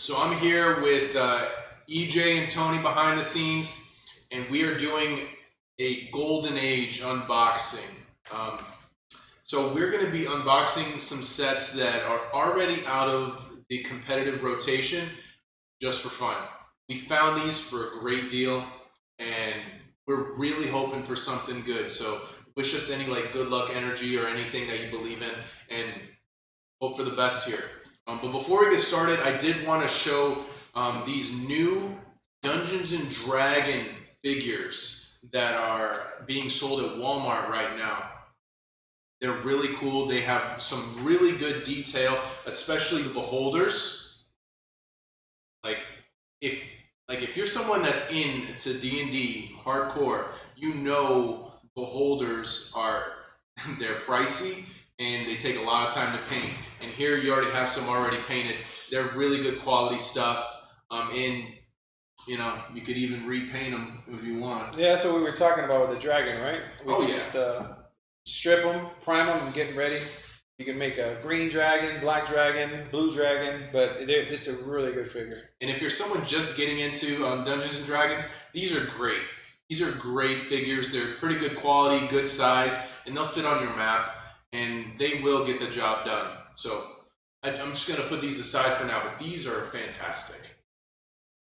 So I'm here with EJ and Tony behind the scenes, and we are doing a Golden Age unboxing. So we're going to be unboxing some sets that are already out of the competitive rotation just for fun. We found these for a great deal, and we're really hoping for something good. So wish us any good luck energy or anything that you believe in, and hope for the best here. But before we get started, I did want to show these new Dungeons and Dragon figures that are being sold at Walmart right now. They're really cool. They have some really good detail, especially the beholders. If you're someone that's into D&D hardcore, you know beholders they're pricey and they take a lot of time to paint. And here you already have some already painted. They're really good quality stuff. And you could even repaint them if you want. Yeah, that's what we were talking about with the dragon, right? We can yeah. just strip them, prime them, and get them ready. You can make a green dragon, black dragon, blue dragon, but it's a really good figure. And if you're someone just getting into Dungeons and Dragons, these are great. These are great figures. They're pretty good quality, good size, and they'll fit on your map, and they will get the job done. So I'm just going to put these aside for now, but these are fantastic.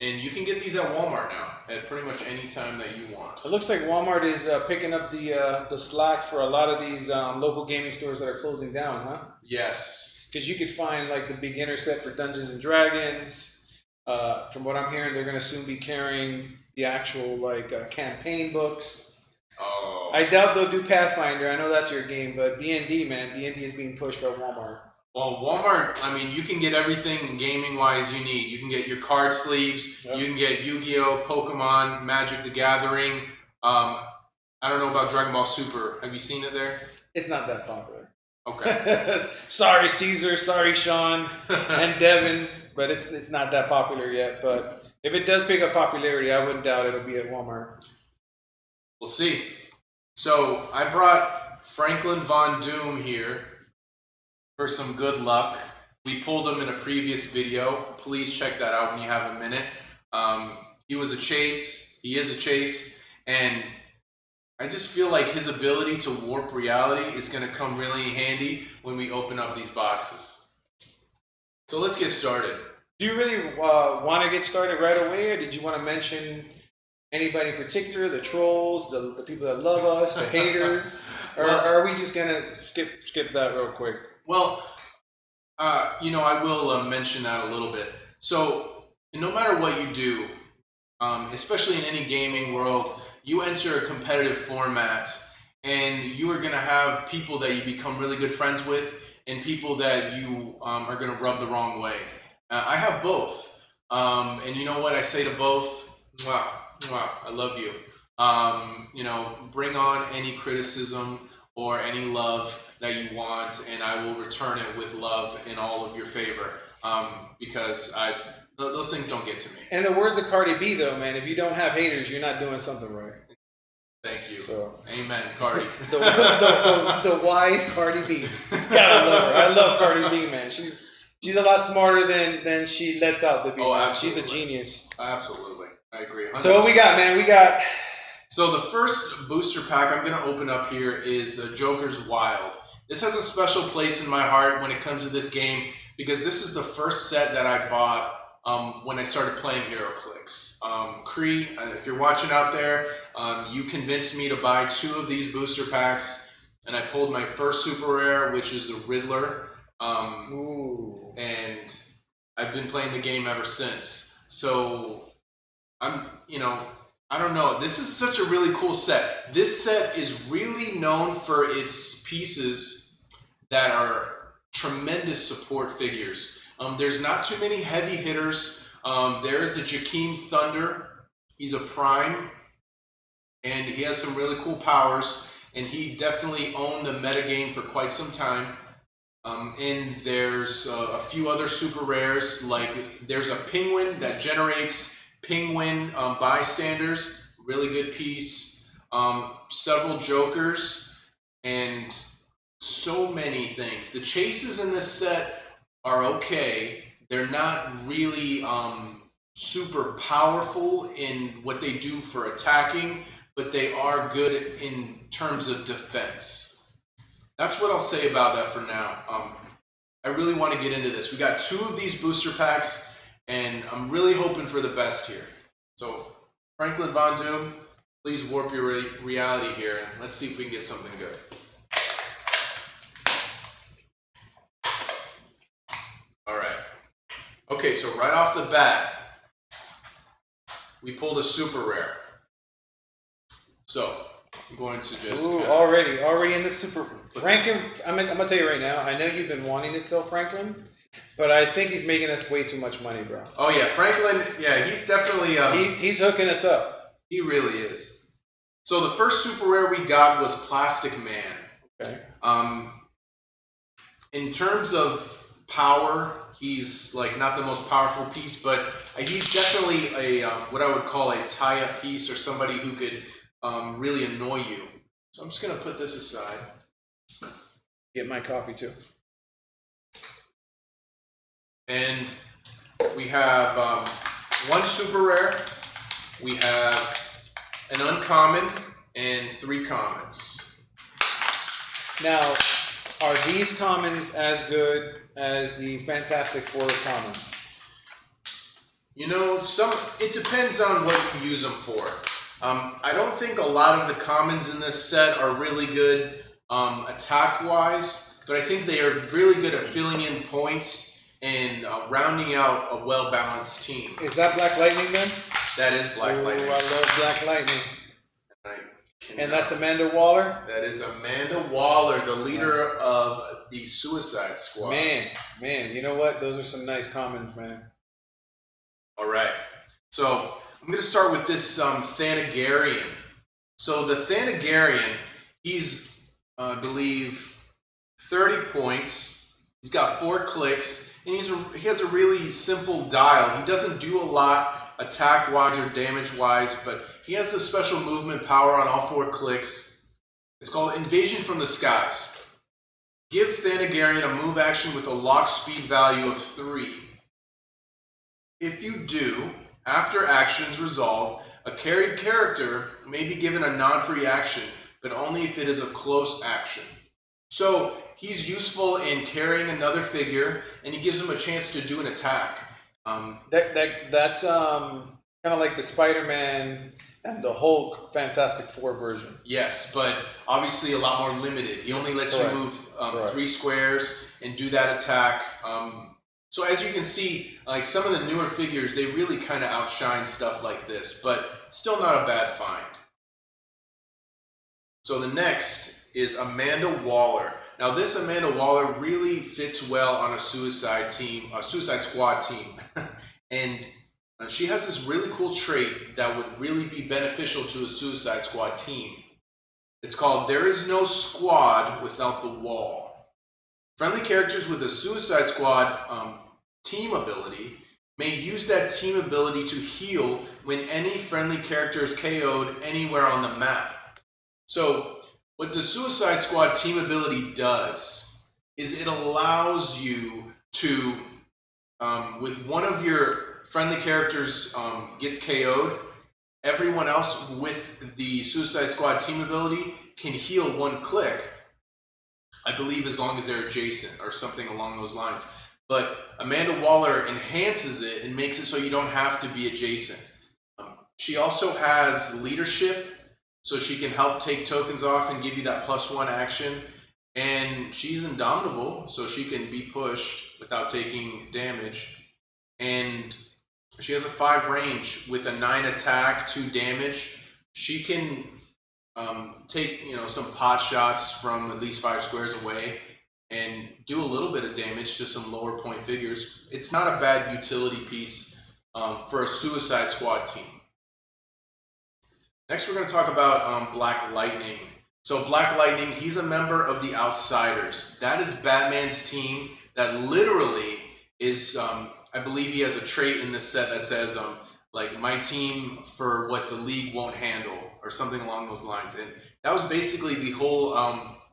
And you can get these at Walmart now at pretty much any time that you want. It looks like Walmart is picking up the slack for a lot of these local gaming stores that are closing down, huh? Yes. Because you could find the beginner set for Dungeons and Dragons. From what I'm hearing, they're going to soon be carrying the actual campaign books. Oh. I doubt they'll do Pathfinder. I know that's your game, but D&D, man, D&D is being pushed by Walmart. Well, Walmart, you can get everything gaming-wise you need. You can get your card sleeves. Yep. You can get Yu-Gi-Oh!, Pokemon, Magic the Gathering. I don't know about Dragon Ball Super. Have you seen it there? It's not that popular. Okay. Sorry, Caesar. Sorry, Sean and Devin. But it's not that popular yet. But if it does pick up popularity, I wouldn't doubt it'll be at Walmart. We'll see. So I brought Franklin Von Doom here for some good luck. We pulled him in a previous video. Please check that out when you have a minute. He was a chase. He is a chase. And I just feel like his ability to warp reality is going to come really handy when we open up these boxes. So let's get started. Do you really want to get started right away, or did you want to mention anybody in particular, the trolls, the people that love us, the haters, or are we just going to skip that real quick? Well, I will mention that a little bit. So, no matter what you do, especially in any gaming world, you enter a competitive format, and you are going to have people that you become really good friends with, and people that you are going to rub the wrong way. I have both, and you know what I say to both? Mwah, mwah, I love you. Bring on any criticism or any love that you want, and I will return it with love in all of your favor, because those things don't get to me. And the words of Cardi B, though, man, if you don't have haters, you're not doing something right. Thank you. So, amen, Cardi. the wise Cardi B. God, I love her. I love Cardi B, man. She's a lot smarter than she lets out to be. Oh, absolutely. She's a genius. Absolutely. I agree. 100%. So what we got, man? So the first booster pack I'm going to open up here is Joker's Wild. This has a special place in my heart when it comes to this game, because this is the first set that I bought when I started playing Heroclix. Cree, if you're watching out there, you convinced me to buy 2 of these booster packs, and I pulled my first super rare, which is the Riddler. And I've been playing the game ever since. So I don't know. This is such a really cool set. This set is really known for its pieces that are tremendous support figures. There's not too many heavy hitters. There is a Jakeem Thunder. He's a prime, and he has some really cool powers, and he definitely owned the metagame for quite some time. And there's a few other super rares, like there's a Penguin that generates Penguin bystanders, really good piece. Several Jokers, and so many things. The chases in this set are okay, they're not really super powerful in what they do for attacking, but they are good in terms of defense. That's what I'll say about that for now. I really want to get into this. We got 2 of these booster packs, and I'm really hoping for the best here. So, Franklin Von Doom, please warp your reality here, and let's see if we can get something good. All right. Okay, so right off the bat, we pulled a super rare. So, I'm going to just... Ooh, already in the super... Franklin, I'm gonna tell you right now, I know you've been wanting to sell Franklin, but I think he's making us way too much money, bro. Oh yeah, Franklin, yeah, he's definitely... he's hooking us up. He really is. So the first super rare we got was Plastic Man. Okay. In terms of power, he's like not the most powerful piece, but he's definitely a what I would call a tie-up piece, or somebody who could really annoy you. So I'm just gonna put this aside. Get my coffee too. And we have 1 super rare. We have an uncommon and 3 commons. Now, are these commons as good as the Fantastic Four commons? You know, it depends on what you use them for. I don't think a lot of the commons in this set are really good attack-wise, but I think they are really good at filling in points and rounding out a well-balanced team. Is that Black Lightning then? That is Black Lightning. I love Black Lightning. And that's Amanda Waller? That is Amanda Waller, the leader of the Suicide Squad. Man, you know what? Those are some nice commons, man. All right. So I'm going to start with this Thanagarian. So the Thanagarian, he's, I believe, 30 points. He's got 4 clicks, and he has a really simple dial. He doesn't do a lot attack-wise or damage-wise, but he has a special movement power on all 4 clicks. It's called Invasion from the Skies. Give Thanagarian a move action with a lock speed value of 3. If you do, after actions resolve, a carried character may be given a non-free action, but only if it is a close action. So he's useful in carrying another figure, and he gives him a chance to do an attack. That's kind of like the Spider-Man and the Hulk Fantastic Four version. Yes, but obviously a lot more limited. He only lets you move 3 squares and do that attack. So as you can see, like some of the newer figures, they really kind of outshine stuff like this, but still not a bad find. So the next is Amanda Waller. Now this Amanda Waller really fits well on a Suicide Squad team. And she has this really cool trait that would really be beneficial to a Suicide Squad team. It's called There Is No Squad Without the Wall. Friendly characters with a Suicide Squad team ability may use that team ability to heal when any friendly character is KO'd anywhere on the map. So what the Suicide Squad team ability does is it allows you to, with one of your friendly characters gets KO'd, everyone else with the Suicide Squad team ability can heal 1 click, I believe, as long as they're adjacent or something along those lines. But Amanda Waller enhances it and makes it so you don't have to be adjacent. She also has leadership, so she can help take tokens off and give you that +1 action. And she's indomitable, so she can be pushed without taking damage. And she has a 5 range with a 9 attack, 2 damage. She can take some pot shots from at least 5 squares away and do a little bit of damage to some lower point figures. It's not a bad utility piece for a Suicide Squad team. Next, we're going to talk about Black Lightning. So Black Lightning, he's a member of the Outsiders. That is Batman's team that literally is, I believe he has a trait in this set that says, like, my team for what the league won't handle, or something along those lines. And that was basically the whole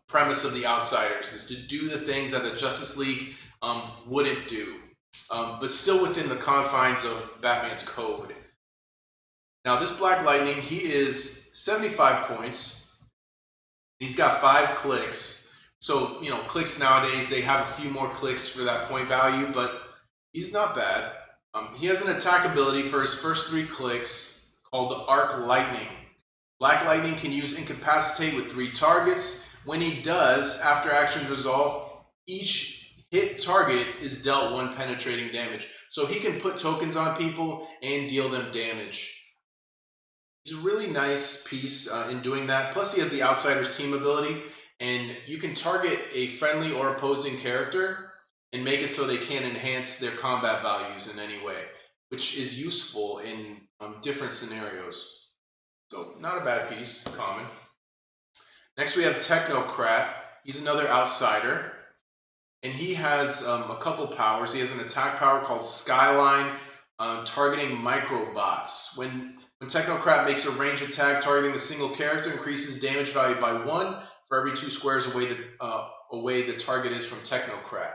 premise of the Outsiders, is to do the things that the Justice League wouldn't do. but still within the confines of Batman's code. Now, this Black Lightning, he is 75 points. He's got 5 clicks. So, you know, clicks nowadays, they have a few more clicks for that point value, but he's not bad. He has an attack ability for his first 3 clicks called the Arc Lightning. Black Lightning can use Incapacitate with 3 targets. When he does, after actions resolve, each hit target is dealt 1 penetrating damage. So he can put tokens on people and deal them damage. He's a really nice piece in doing that. Plus he has the Outsider's Team ability, and you can target a friendly or opposing character and make it so they can't enhance their combat values in any way, which is useful in different scenarios. So not a bad piece, common. Next we have Technocrat. He's another outsider, and he has a couple powers. He has an attack power called Skyline, targeting microbots. When Technocrat makes a range attack targeting a single character, increases damage value by 1 for every 2 squares away the target is from Technocrat.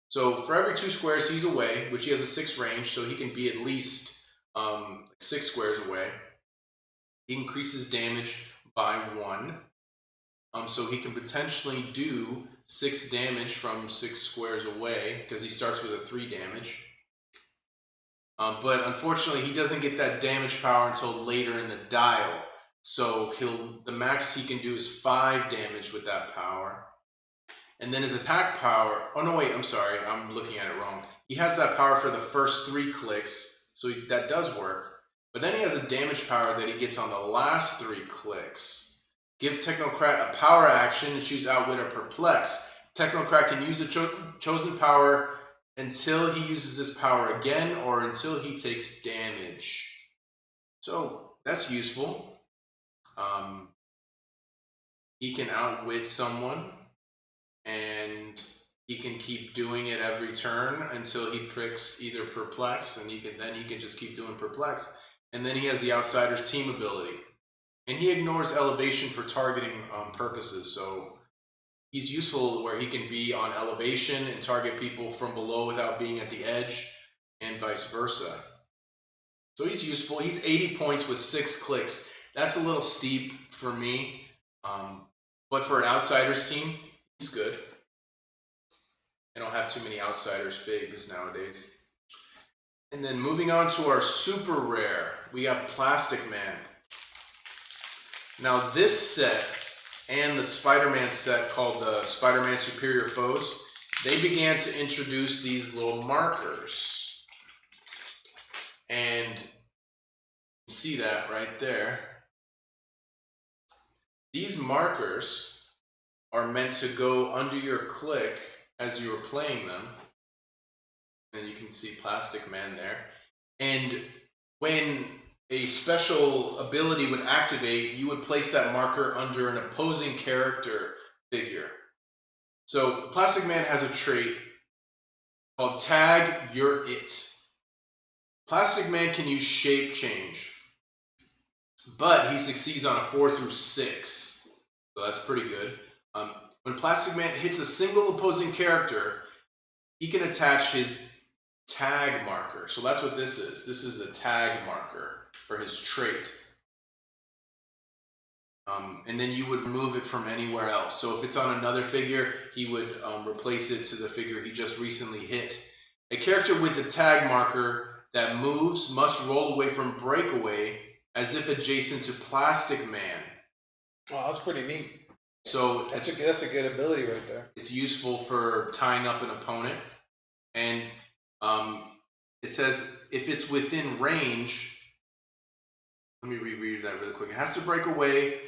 So for every 2 squares he's away, which he has a 6 range, so he can be at least 6 squares away. He increases damage by 1. So he can potentially do 6 damage from 6 squares away, because he starts with a 3 damage. But unfortunately, he doesn't get that damage power until later in the dial. So the max he can do is 5 damage with that power. And then his attack power, oh no wait, I'm sorry, I'm looking at it wrong. He has that power for the first 3 clicks, so that does work. But then he has a damage power that he gets on the last 3 clicks. Give Technocrat a power action and choose Outwit or Perplex. Technocrat can use the chosen power until he uses this power again, or until he takes damage. So that's useful. He can outwit someone, and he can keep doing it every turn until he pricks either Perplex, and he can just keep doing Perplex. And then he has the Outsider's Team ability, and he ignores elevation for targeting purposes. So he's useful where he can be on elevation and target people from below without being at the edge, and vice versa. So he's useful. He's 80 points with 6 clicks. That's a little steep for me, but for an Outsider's Team, he's good. I don't have too many Outsiders figs nowadays. And then moving on to our super rare, we have Plastic Man. Now this set and the Spider-Man set called the Spider-Man Superior Foes, they began to introduce these little markers. And you can see that right there. These markers are meant to go under your click as you are playing them. And you can see Plastic Man there. And when a special ability would activate, you would place that marker under an opposing character figure. So Plastic Man has a trait called Tag You're It. Plastic Man can use shape change, but he succeeds on a 4 through 6. So that's pretty good. When Plastic Man hits a single opposing character, he can attach his tag marker. So that's what this is. This is the tag marker for his trait. And then you would remove it from anywhere else. So if it's on another figure, he would replace it to the figure he just recently hit. A character with the tag marker that moves must roll away from breakaway as if adjacent to Plastic Man. Wow, that's pretty neat. So that's a good ability right there. It's useful for tying up an opponent. And it says if it's within range, let me reread that really quick. It has to break away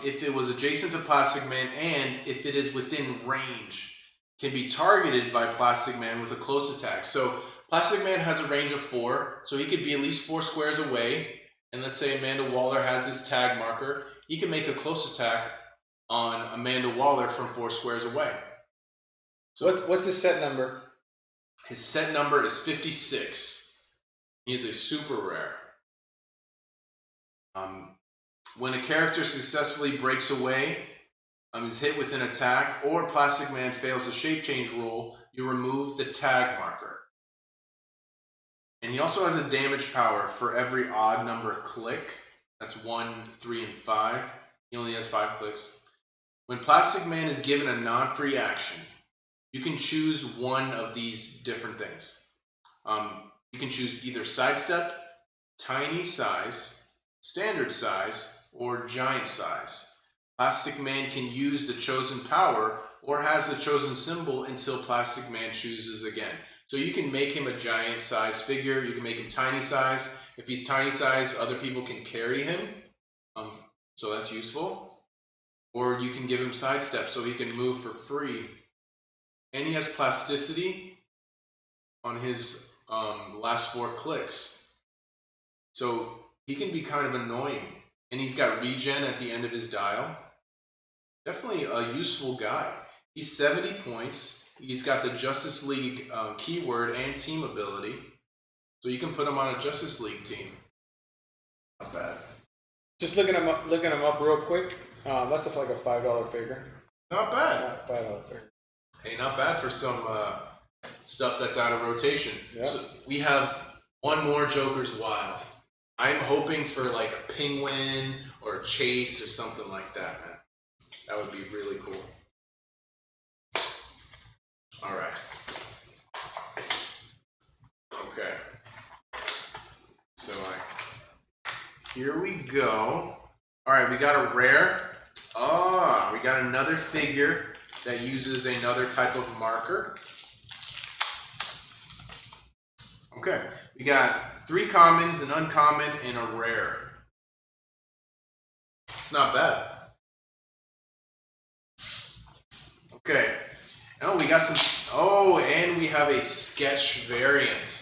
if it was adjacent to Plastic Man, and if it is within range, can be targeted by Plastic Man with a close attack. So Plastic Man has a range of 4, so he could be at least 4 squares away. And let's say Amanda Waller has this tag marker. He can make a close attack on Amanda Waller from 4 squares away. So what's his set number? His set number is 56. He is a super rare. When a character successfully breaks away, is hit with an attack, or Plastic Man fails a shape change roll, you remove the tag marker. And he also has a damage power for every odd number click. That's 1, 3, and 5. He only has 5 clicks. When Plastic Man is given a non-free action, you can choose one of these different things. You can choose either Sidestep, Tiny Size, Standard Size, or Giant Size. Plastic Man can use the chosen power or has the chosen symbol until Plastic Man chooses again. So you can make him a giant size figure, you can make him tiny size. If he's tiny size, other people can carry him, so that's useful. Or you can give him Sidestep so he can move for free. And he has plasticity on his last 4 clicks. So he can be kind of annoying. And he's got regen at the end of his dial. Definitely a useful guy. He's 70 points. He's got the Justice League keyword and team ability. So you can put him on a Justice League team. Not bad. Just looking him up real quick. That's like a $5 figure. Not bad. Not $5 figure. Hey, not bad for some stuff that's out of rotation. Yep. So we have one more Joker's Wild. I'm hoping for like a Penguin or a Chase or something like that, man. That would be really cool. All right. Okay. So here we go. All right, we got a rare. Oh, we got another figure that uses another type of marker. Okay, we got 3 commons, an uncommon, and a rare. It's not bad. Okay. Oh, we got some. Oh, and we have a sketch variant.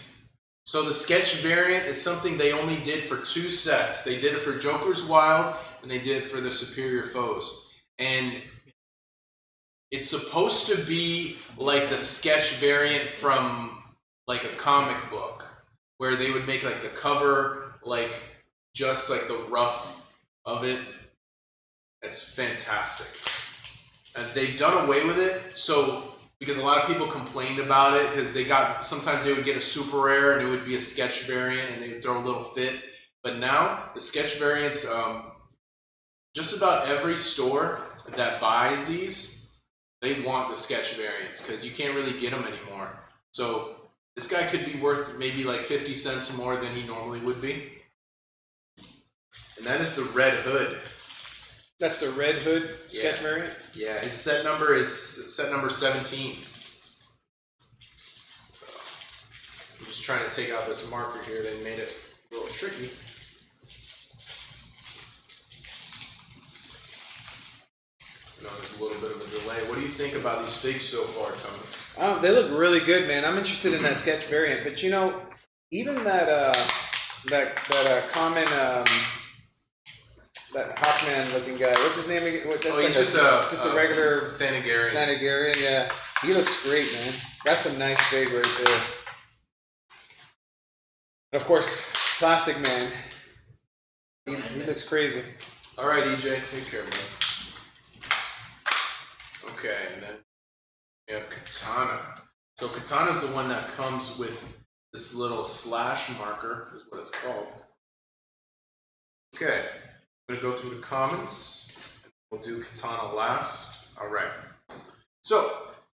So the sketch variant is something they only did for 2 sets. They did it for Joker's Wild, and they did it for the Superior Foes. And it's supposed to be like the sketch variant from like a comic book, where they would make like the cover, like just like the rough of it. It's fantastic. And they've done away with it, so because a lot of people complained about it because sometimes they would get a super rare and it would be a sketch variant and they would throw a little fit. But now the sketch variants, just about every store that buys these, they want the sketch variants because you can't really get them anymore. So this guy could be worth maybe like 50 cents more than he normally would be. And that is the Red Hood. That's the Red Hood sketch variant? Yeah, his set number is set number 17. So, I'm just trying to take out this marker here. They made it a little tricky. There's a little bit of a delay. What do you think about these figs so far, Tony? They look really good, man. I'm interested in that sketch variant, but you know, even that common that Hawkman looking guy. What's his name again? He's like just a regular Thanagarian. Thanagarian, yeah. He looks great, man. That's a nice fig right there. And of course, Plastic Man. He looks crazy. All right, EJ, take care, man. Okay, and then we have Katana. So Katana's the one that comes with this little slash marker, is what it's called. Okay. I'm going to go through the commons. We'll do Katana last. All right. So,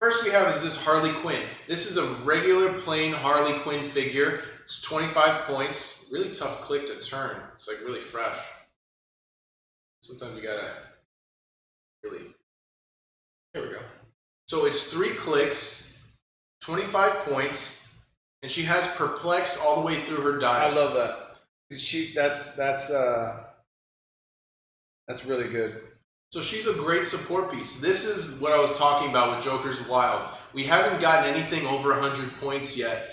first we have is this Harley Quinn. This is a regular plain Harley Quinn figure. It's 25 points. Really tough click to turn. It's like really fresh. Sometimes you gotta really... There we go. So it's 3 clicks, 25 points, and she has Perplex all the way through her dial. I love that. That's really good. So she's a great support piece. This is what I was talking about with Joker's Wild. We haven't gotten anything over 100 points yet.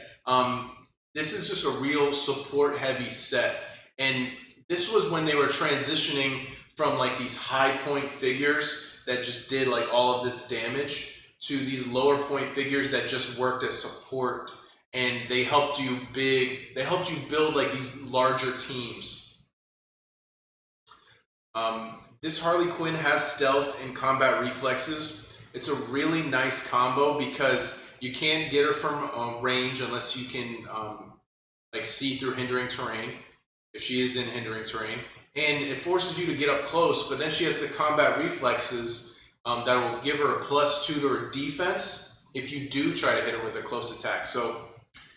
This is just a real support-heavy set. And this was when they were transitioning from like these high-point figures that just did like all of this damage to these lower-point figures that just worked as support. And they helped you build like these larger teams. This Harley Quinn has stealth and combat reflexes. It's a really nice combo because you can't get her from range unless you can like see through hindering terrain, if she is in hindering terrain, and it forces you to get up close, but then she has the combat reflexes that will give her a +2 to her defense if you do try to hit her with a close attack. So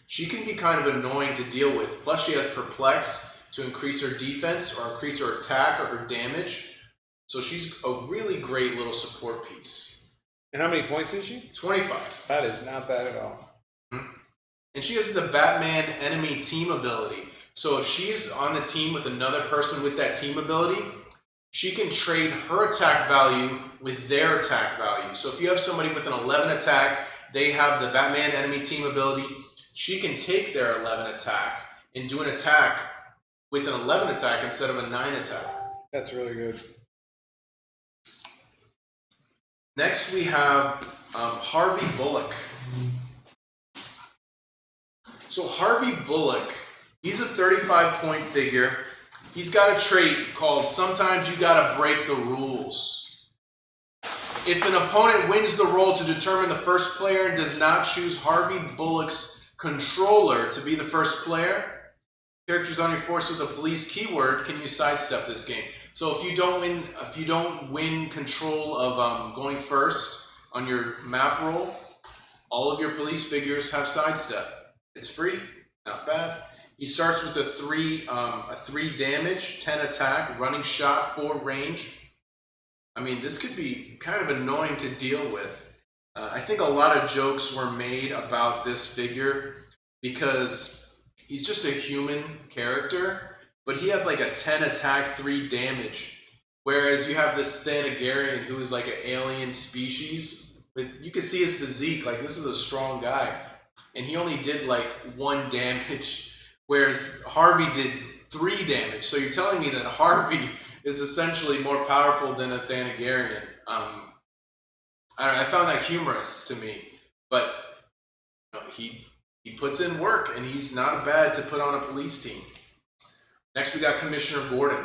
she can be kind of annoying to deal with. Plus she has Perplex to increase her defense or increase her attack or her damage. So she's a really great little support piece. And how many points is she? 25. That is not bad at all. And she has the Batman enemy team ability. So if she's on the team with another person with that team ability, she can trade her attack value with their attack value. So if you have somebody with an 11 attack, they have the Batman enemy team ability, she can take their 11 attack and do an attack with an 11 attack instead of a 9 attack. That's really good. Next we have Harvey Bullock. So Harvey Bullock, he's a 35-point figure. He's got a trait called sometimes you gotta break the rules. If an opponent wins the roll to determine the first player and does not choose Harvey Bullock's controller to be the first player, characters on your force with the police keyword can use sidestep this game. So if you don't win control of going first on your map roll, all of your police figures have sidestep. It's free, not bad. He starts with a 3 damage, 10 attack, running shot, 4 range. I mean, this could be kind of annoying to deal with. I think a lot of jokes were made about this figure because he's just a human character, but he had like a 10 attack, 3 damage. Whereas you have this Thanagarian who is like an alien species, but you can see his physique, like this is a strong guy. And he only did like 1 damage, whereas Harvey did 3 damage. So you're telling me that Harvey is essentially more powerful than a Thanagarian. I found that humorous to me, but you know, he puts in work and he's not bad to put on a police team. Next we got Commissioner Gordon.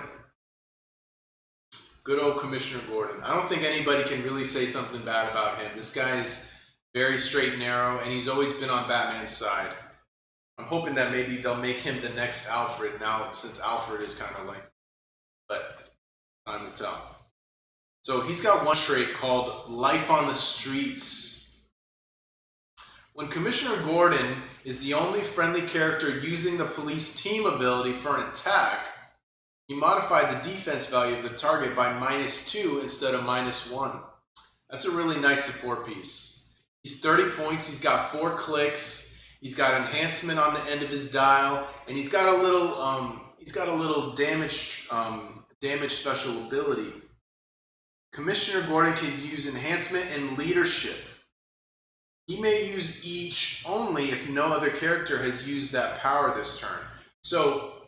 Good old Commissioner Gordon. I don't think anybody can really say something bad about him. This guy's very straight and narrow, and he's always been on Batman's side. I'm hoping that maybe they'll make him the next Alfred now, since Alfred is kind of like, but time to tell. So he's got one trait called Life on the Streets. When Commissioner Gordon is the only friendly character using the police team ability for an attack, he modified the defense value of the target by -2 instead of -1. That's a really nice support piece. He's 30 points, he's got 4 clicks, he's got enhancement on the end of his dial, and he's got a little damage special ability. Commissioner Gordon can use enhancement and leadership. He may use each only if no other character has used that power this turn. So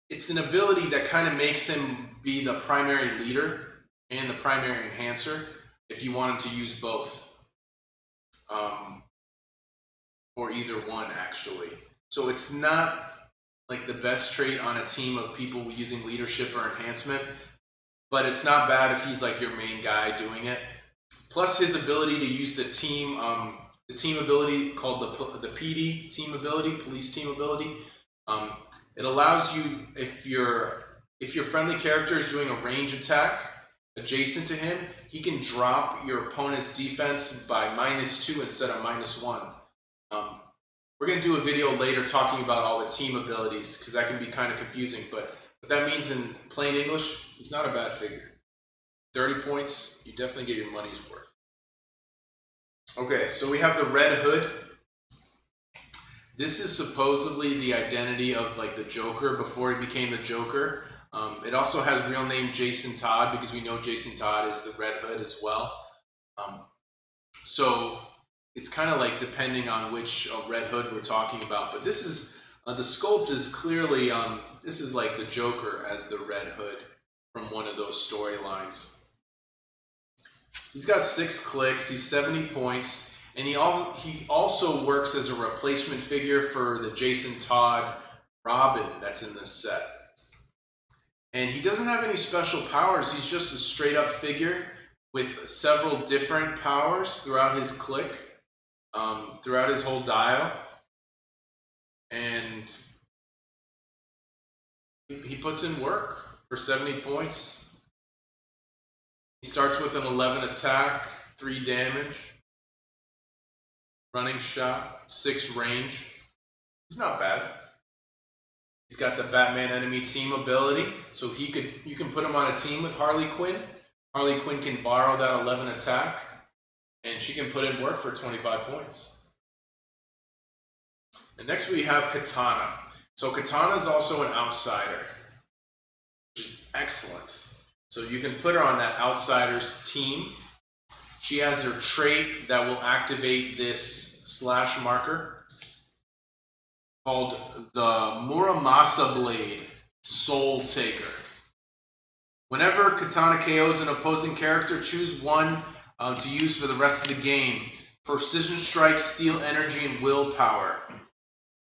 it's an ability that kind of makes him be the primary leader and the primary enhancer if you want him to use both. Or either one, actually. So it's not like the best trait on a team of people using leadership or enhancement, but it's not bad if he's like your main guy doing it. Plus his ability to use the team ability called the PD team ability, police team ability. It allows you, if your friendly character is doing a range attack adjacent to him, he can drop your opponent's defense by -2 instead of -1. We're going to do a video later talking about all the team abilities because that can be kind of confusing, but what that means in plain English, he's not a bad figure. 30 points, you definitely get your money's worth. Okay, so we have the Red Hood. This is supposedly the identity of like the Joker before he became the Joker. It also has real name Jason Todd because we know Jason Todd is the Red Hood as well. So it's kind of like depending on which Red Hood we're talking about. But this is, the sculpt is clearly, this is like the Joker as the Red Hood from one of those storylines. He's got 6 clicks, he's 70 points, and he also works as a replacement figure for the Jason Todd Robin that's in this set. And he doesn't have any special powers, he's just a straight up figure with several different powers throughout his click, throughout his whole dial. and he puts in work for 70 points. He starts with an 11 attack, 3 damage, running shot, 6 range. He's not bad. He's got the Batman enemy team ability, so you can put him on a team with Harley Quinn. Harley Quinn can borrow that 11 attack, and she can put in work for 25 points. And next we have Katana. So Katana is also an outsider, which is excellent. So you can put her on that outsider's team. She has her trait that will activate this slash marker called the Muramasa Blade Soul Taker. Whenever Katana KOs an opposing character, choose one to use for the rest of the game. Precision Strike, Steel Energy, and Willpower.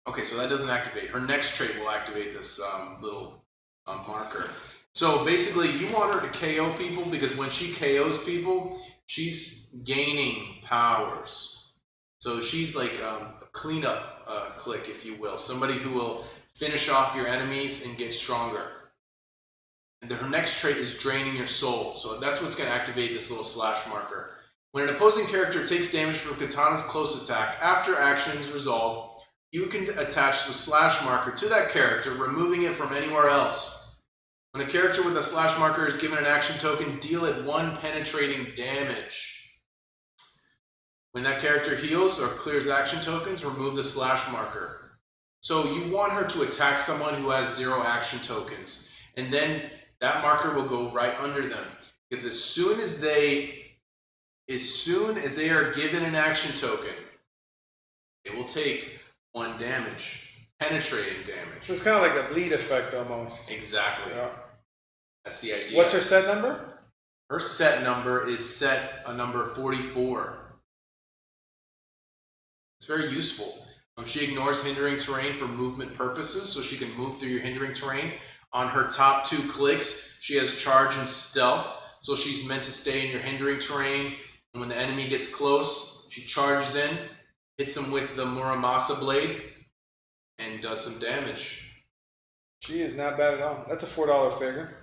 Okay, so that doesn't activate. Her next trait will activate this little marker. So basically, you want her to KO people because when she KOs people, she's gaining powers. So she's like a cleanup click, if you will. Somebody who will finish off your enemies and get stronger. And her next trait is draining your soul. So that's what's going to activate this little slash marker. When an opposing character takes damage from Katana's close attack, after action is resolved, you can attach the slash marker to that character, removing it from anywhere else. When a character with a slash marker is given an action token, deal it 1 penetrating damage. When that character heals or clears action tokens, remove the slash marker. So you want her to attack someone who has 0 action tokens, and then that marker will go right under them. Because as soon as they are given an action token, it will take 1 damage, penetrating damage. So it's kind of like a bleed effect almost. Exactly. Yeah. That's the idea. What's her set number? Her set number is set a number 44. It's very useful. She ignores hindering terrain for movement purposes, so she can move through your hindering terrain. On her top 2 clicks, she has charge and stealth, so she's meant to stay in your hindering terrain. And when the enemy gets close, she charges in, hits him with the Muramasa Blade, and does some damage. She is not bad at all. That's a $4 figure.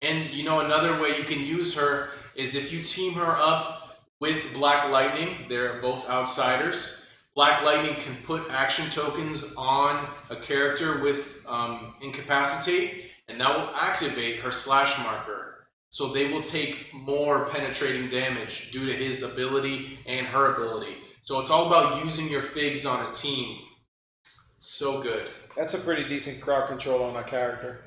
And you know, another way you can use her is if you team her up with Black Lightning. They're both outsiders. Black Lightning can put action tokens on a character with Incapacitate, and that will activate her slash marker. So they will take more penetrating damage due to his ability and her ability. So it's all about using your figs on a team. It's so good. That's a pretty decent crowd control on a character,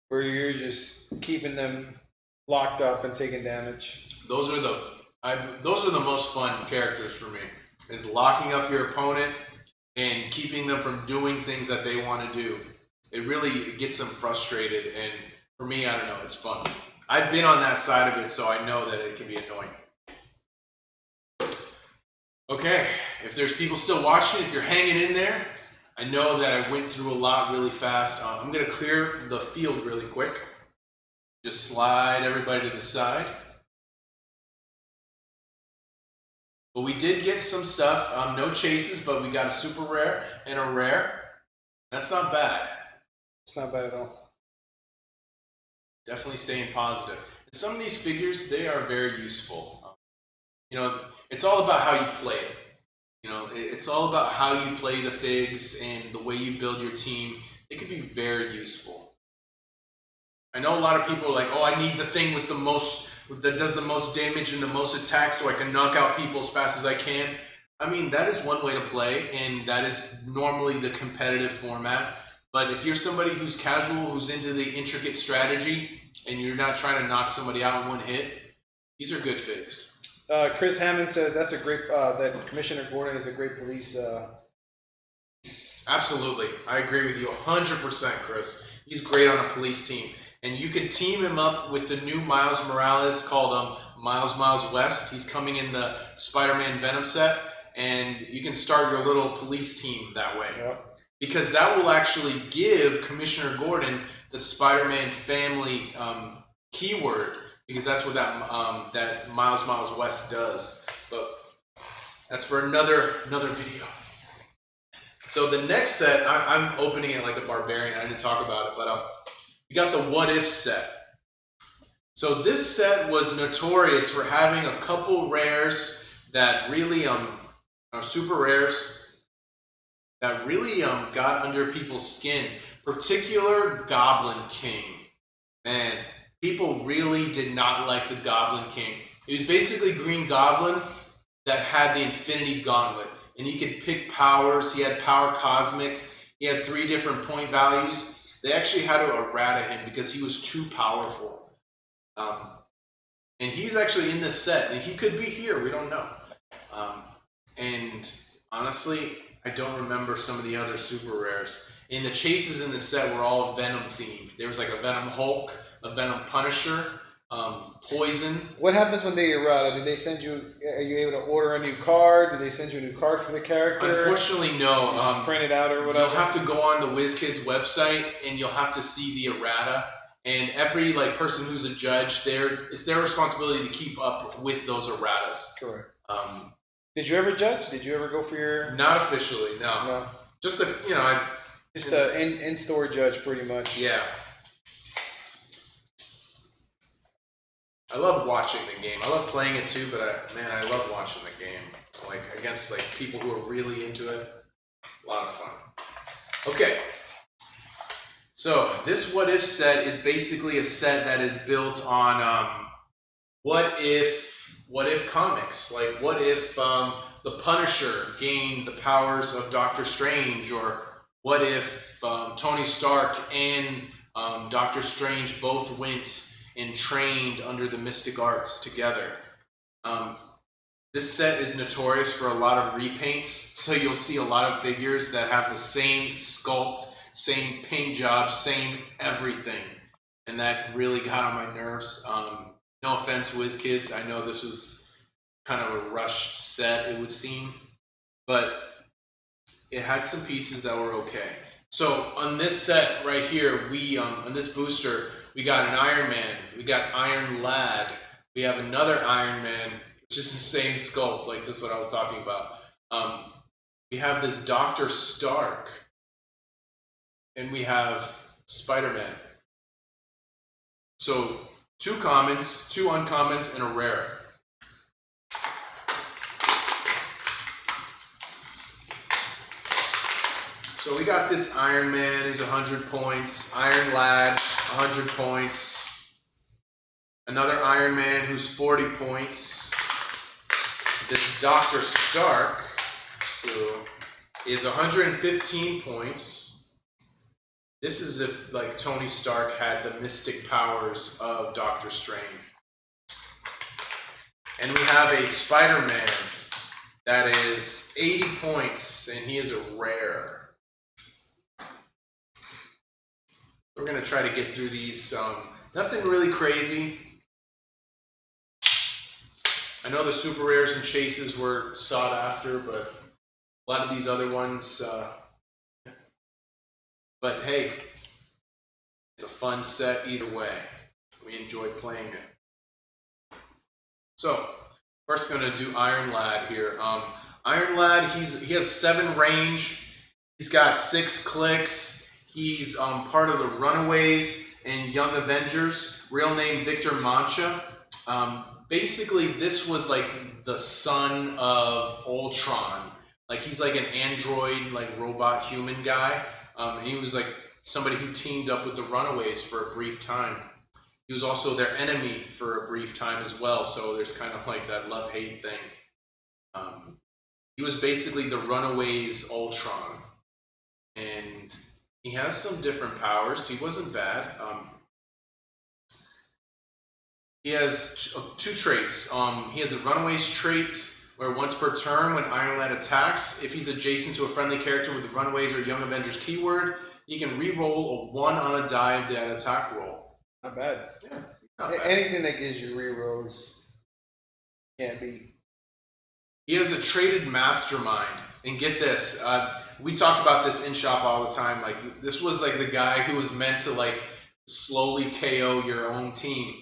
where you're just keeping them locked up and taking damage. Those are the most fun characters for me. Is locking up your opponent and keeping them from doing things that they want to do. It really gets them frustrated, and for me, I don't know, it's fun. I've been on that side of it, so I know that it can be annoying. Okay, if there's people still watching, if you're hanging in there, I know that I went through a lot really fast. I'm going to clear the field really quick. Just slide everybody to the side. But we did get some stuff, no chases, but we got a super rare and a rare. That's not bad. It's not bad at all. Definitely staying positive. And some of these figures, they are very useful. You know, it's all about how you play it. You know, it's all about how you play the figs and the way you build your team. It can be very useful. I know a lot of people are like, oh, I need the thing with the most, that does the most damage and the most attacks so I can knock out people as fast as I can. I mean, that is one way to play, and that is normally the competitive format. But if you're somebody who's casual, who's into the intricate strategy, and you're not trying to knock somebody out in one hit, these are good figs. Chris Hammond says that's a great, that Commissioner Gordon is a great police. Absolutely. I agree with you 100%, Chris. He's great on a police team. And you can team him up with the new Miles Morales called Miles West. He's coming in the Spider-Man Venom set, and you can start your little police team that way. Yep. Because that will actually give Commissioner Gordon the Spider-Man family keyword, because that's what that Miles West does. But that's for another video. So the next set, I'm opening it like a barbarian. I didn't talk about it, but we got the What If set. So this set was notorious for having a couple rares that really super rares that really got under people's skin. Particular Goblin King. Man, people really did not like the Goblin King. It was basically Green Goblin that had the Infinity Gauntlet. And he could pick powers. He had Power Cosmic. He had 3 different point values. They actually had to errata him because he was too powerful. And he's actually in this set. And he could be here. We don't know. And honestly, I don't remember some of the other super rares. And the chases in the set were all Venom themed. There was like a Venom Hulk, a Venom Punisher, Poison. What happens when they errata? Do they send you? Are you able to order a new card? Do they send you a new card for the character? Unfortunately, no. Just print it out or whatever. You'll have to go on the WizKids website and you'll have to see the errata. And every person who's a judge, it's their responsibility to keep up with those erratas. Correct. Did you ever judge? Did you ever go for your? Not officially, no. No. Just just an in-store judge, pretty much. Yeah. I love watching the game. I love playing it too, but I love watching the game. Like against people who are really into it. A lot of fun. Okay. So this What If set is basically a set that is built on what if comics. Like what if the Punisher gained the powers of Doctor Strange, or what if Tony Stark and Doctor Strange both went and trained under the mystic arts together. This set is notorious for a lot of repaints, so you'll see a lot of figures that have the same sculpt, same paint job, same everything, and that really got on my nerves. No offense, WizKids, I know this was kind of a rushed set, it would seem, but it had some pieces that were okay. So on this set right here, on this booster, we got an Iron Man, we got Iron Lad, we have another Iron Man, which is the same sculpt, like just what I was talking about. We have this Dr. Stark, and we have Spider-Man. So 2 commons, 2 uncommons, and a rare. So we got this Iron Man who's 100 points, Iron Lad, 100 points, another Iron Man who's 40 points, this Dr. Stark who is 115 points. This is if Tony Stark had the mystic powers of Doctor Strange. And we have a Spider-Man that is 80 points, and he is a rare. We're going to try to get through these. Nothing really crazy. I know the super rares and chases were sought after, but a lot of these other ones. But hey, it's a fun set either way. We enjoyed playing it. So, first going to do Iron Lad here. Iron Lad, he has 7 range. He's got 6 clicks. He's part of the Runaways and Young Avengers. Real name Victor Mancha. Basically, this was the son of Ultron. He's an android, robot human guy. He was somebody who teamed up with the Runaways for a brief time. He was also their enemy for a brief time as well. So there's kind of that love-hate thing. He was basically the Runaways Ultron, and he has some different powers. He wasn't bad. He has 2 traits. He has a Runaways trait, where once per turn, when Iron Lad attacks, if he's adjacent to a friendly character with the Runaways or Young Avengers keyword, he can re-roll a 1 on a die of that attack roll. Not bad. Yeah, not bad. Anything that gives you re-rolls can't beat. He has a traded Mastermind. And get this, we talked about this in shop all the time. This was the guy who was meant to slowly KO your own team.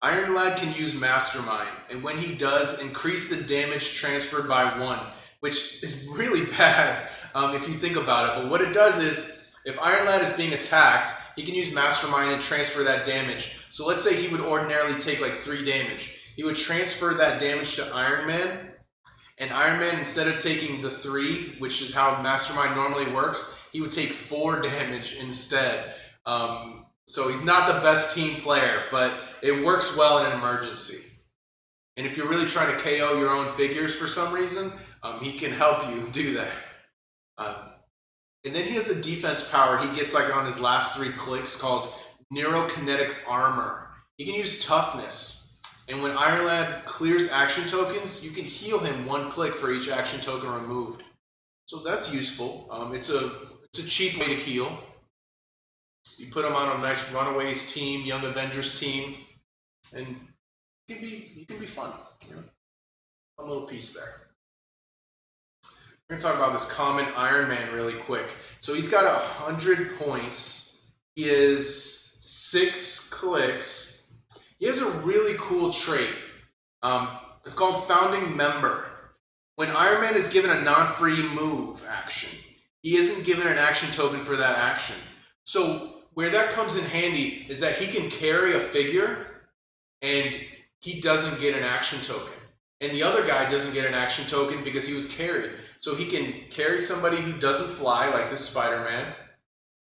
Iron Lad can use Mastermind, and when he does, increase the damage transferred by 1, which is really bad. if you think about it. But what it does is, if Iron Lad is being attacked, he can use Mastermind and transfer that damage. So let's say he would ordinarily take like 3 damage. He would transfer that damage to Iron Man, and Iron Man, instead of taking the 3, which is how Mastermind normally works, he would take 4 damage instead. So he's not the best team player, but it works well in an emergency. And if you're really trying to KO your own figures for some reason, he can help you do that. And then he has a defense power he gets like on his last 3 clicks called Neurokinetic Armor. He can use toughness. And when Iron Lad clears action tokens, you can heal him 1 click for each action token removed. So that's useful. It's a cheap way to heal. You put him on a nice Runaways team, Young Avengers team, and he can be fun. You know? Fun little piece there. We're going to talk about this common Iron Man really quick. So he's got 100 points. He has 6 clicks. He has a really cool trait. It's called Founding Member. When Iron Man is given a non-free move action, he isn't given an action token for that action. So where that comes in handy is that he can carry a figure and he doesn't get an action token. And the other guy doesn't get an action token because he was carried. So he can carry somebody who doesn't fly, like this Spider-Man.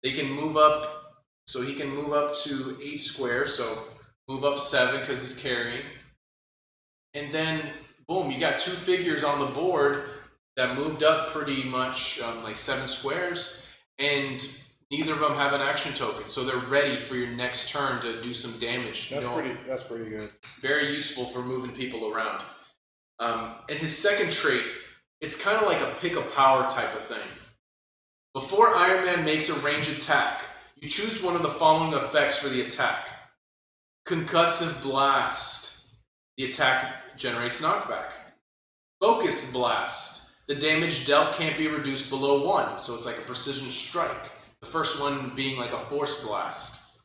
They can move up, so he can move up to 8 squares, so move up 7 because he's carrying. And then, boom, you got 2 figures on the board that moved up pretty much like 7 squares, and neither of them have an action token, so they're ready for your next turn to do some damage. That's pretty good. Very useful for moving people around. And his second trait, it's kind of like a pick a power type of thing. Before Iron Man makes a range attack, you choose one of the following effects for the attack. Concussive Blast. The attack generates knockback. Focus Blast. The damage dealt can't be reduced below 1, so it's like a precision strike. The first one being like a Force Blast.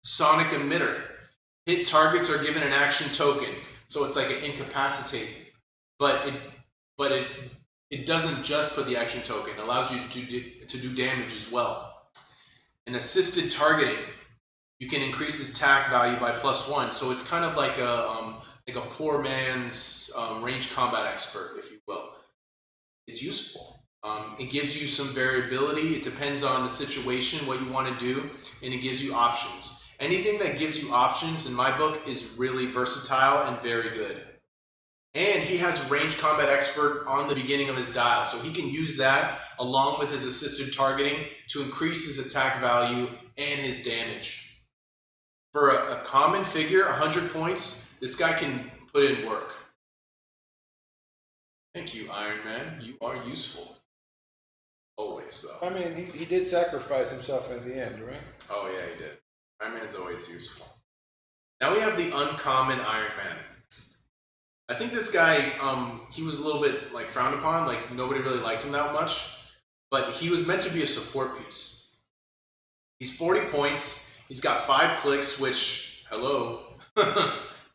Sonic Emitter. Hit targets are given an action token, so it's like an Incapacitate. But it doesn't just put the action token. It allows you to do damage as well. And Assisted Targeting. You can increase his attack value by +1, so it's kind of like a poor man's range combat expert, if you will. It's useful. It gives you some variability. It depends on the situation, what you want to do, and it gives you options. Anything that gives you options, in my book, is really versatile and very good. And he has range combat expert on the beginning of his dial, so he can use that along with his assisted targeting to increase his attack value and his damage. For a common figure, 100 points, this guy can put in work. Thank you, Iron Man. You are useful. Always, though. I mean, he did sacrifice himself in the end, right? Oh, yeah, he did. Iron Man's always useful. Now we have the uncommon Iron Man. I think this guy, he was a little bit like frowned upon, like nobody really liked him that much, but he was meant to be a support piece. He's 40 points. He's got 5 clicks, which, hello,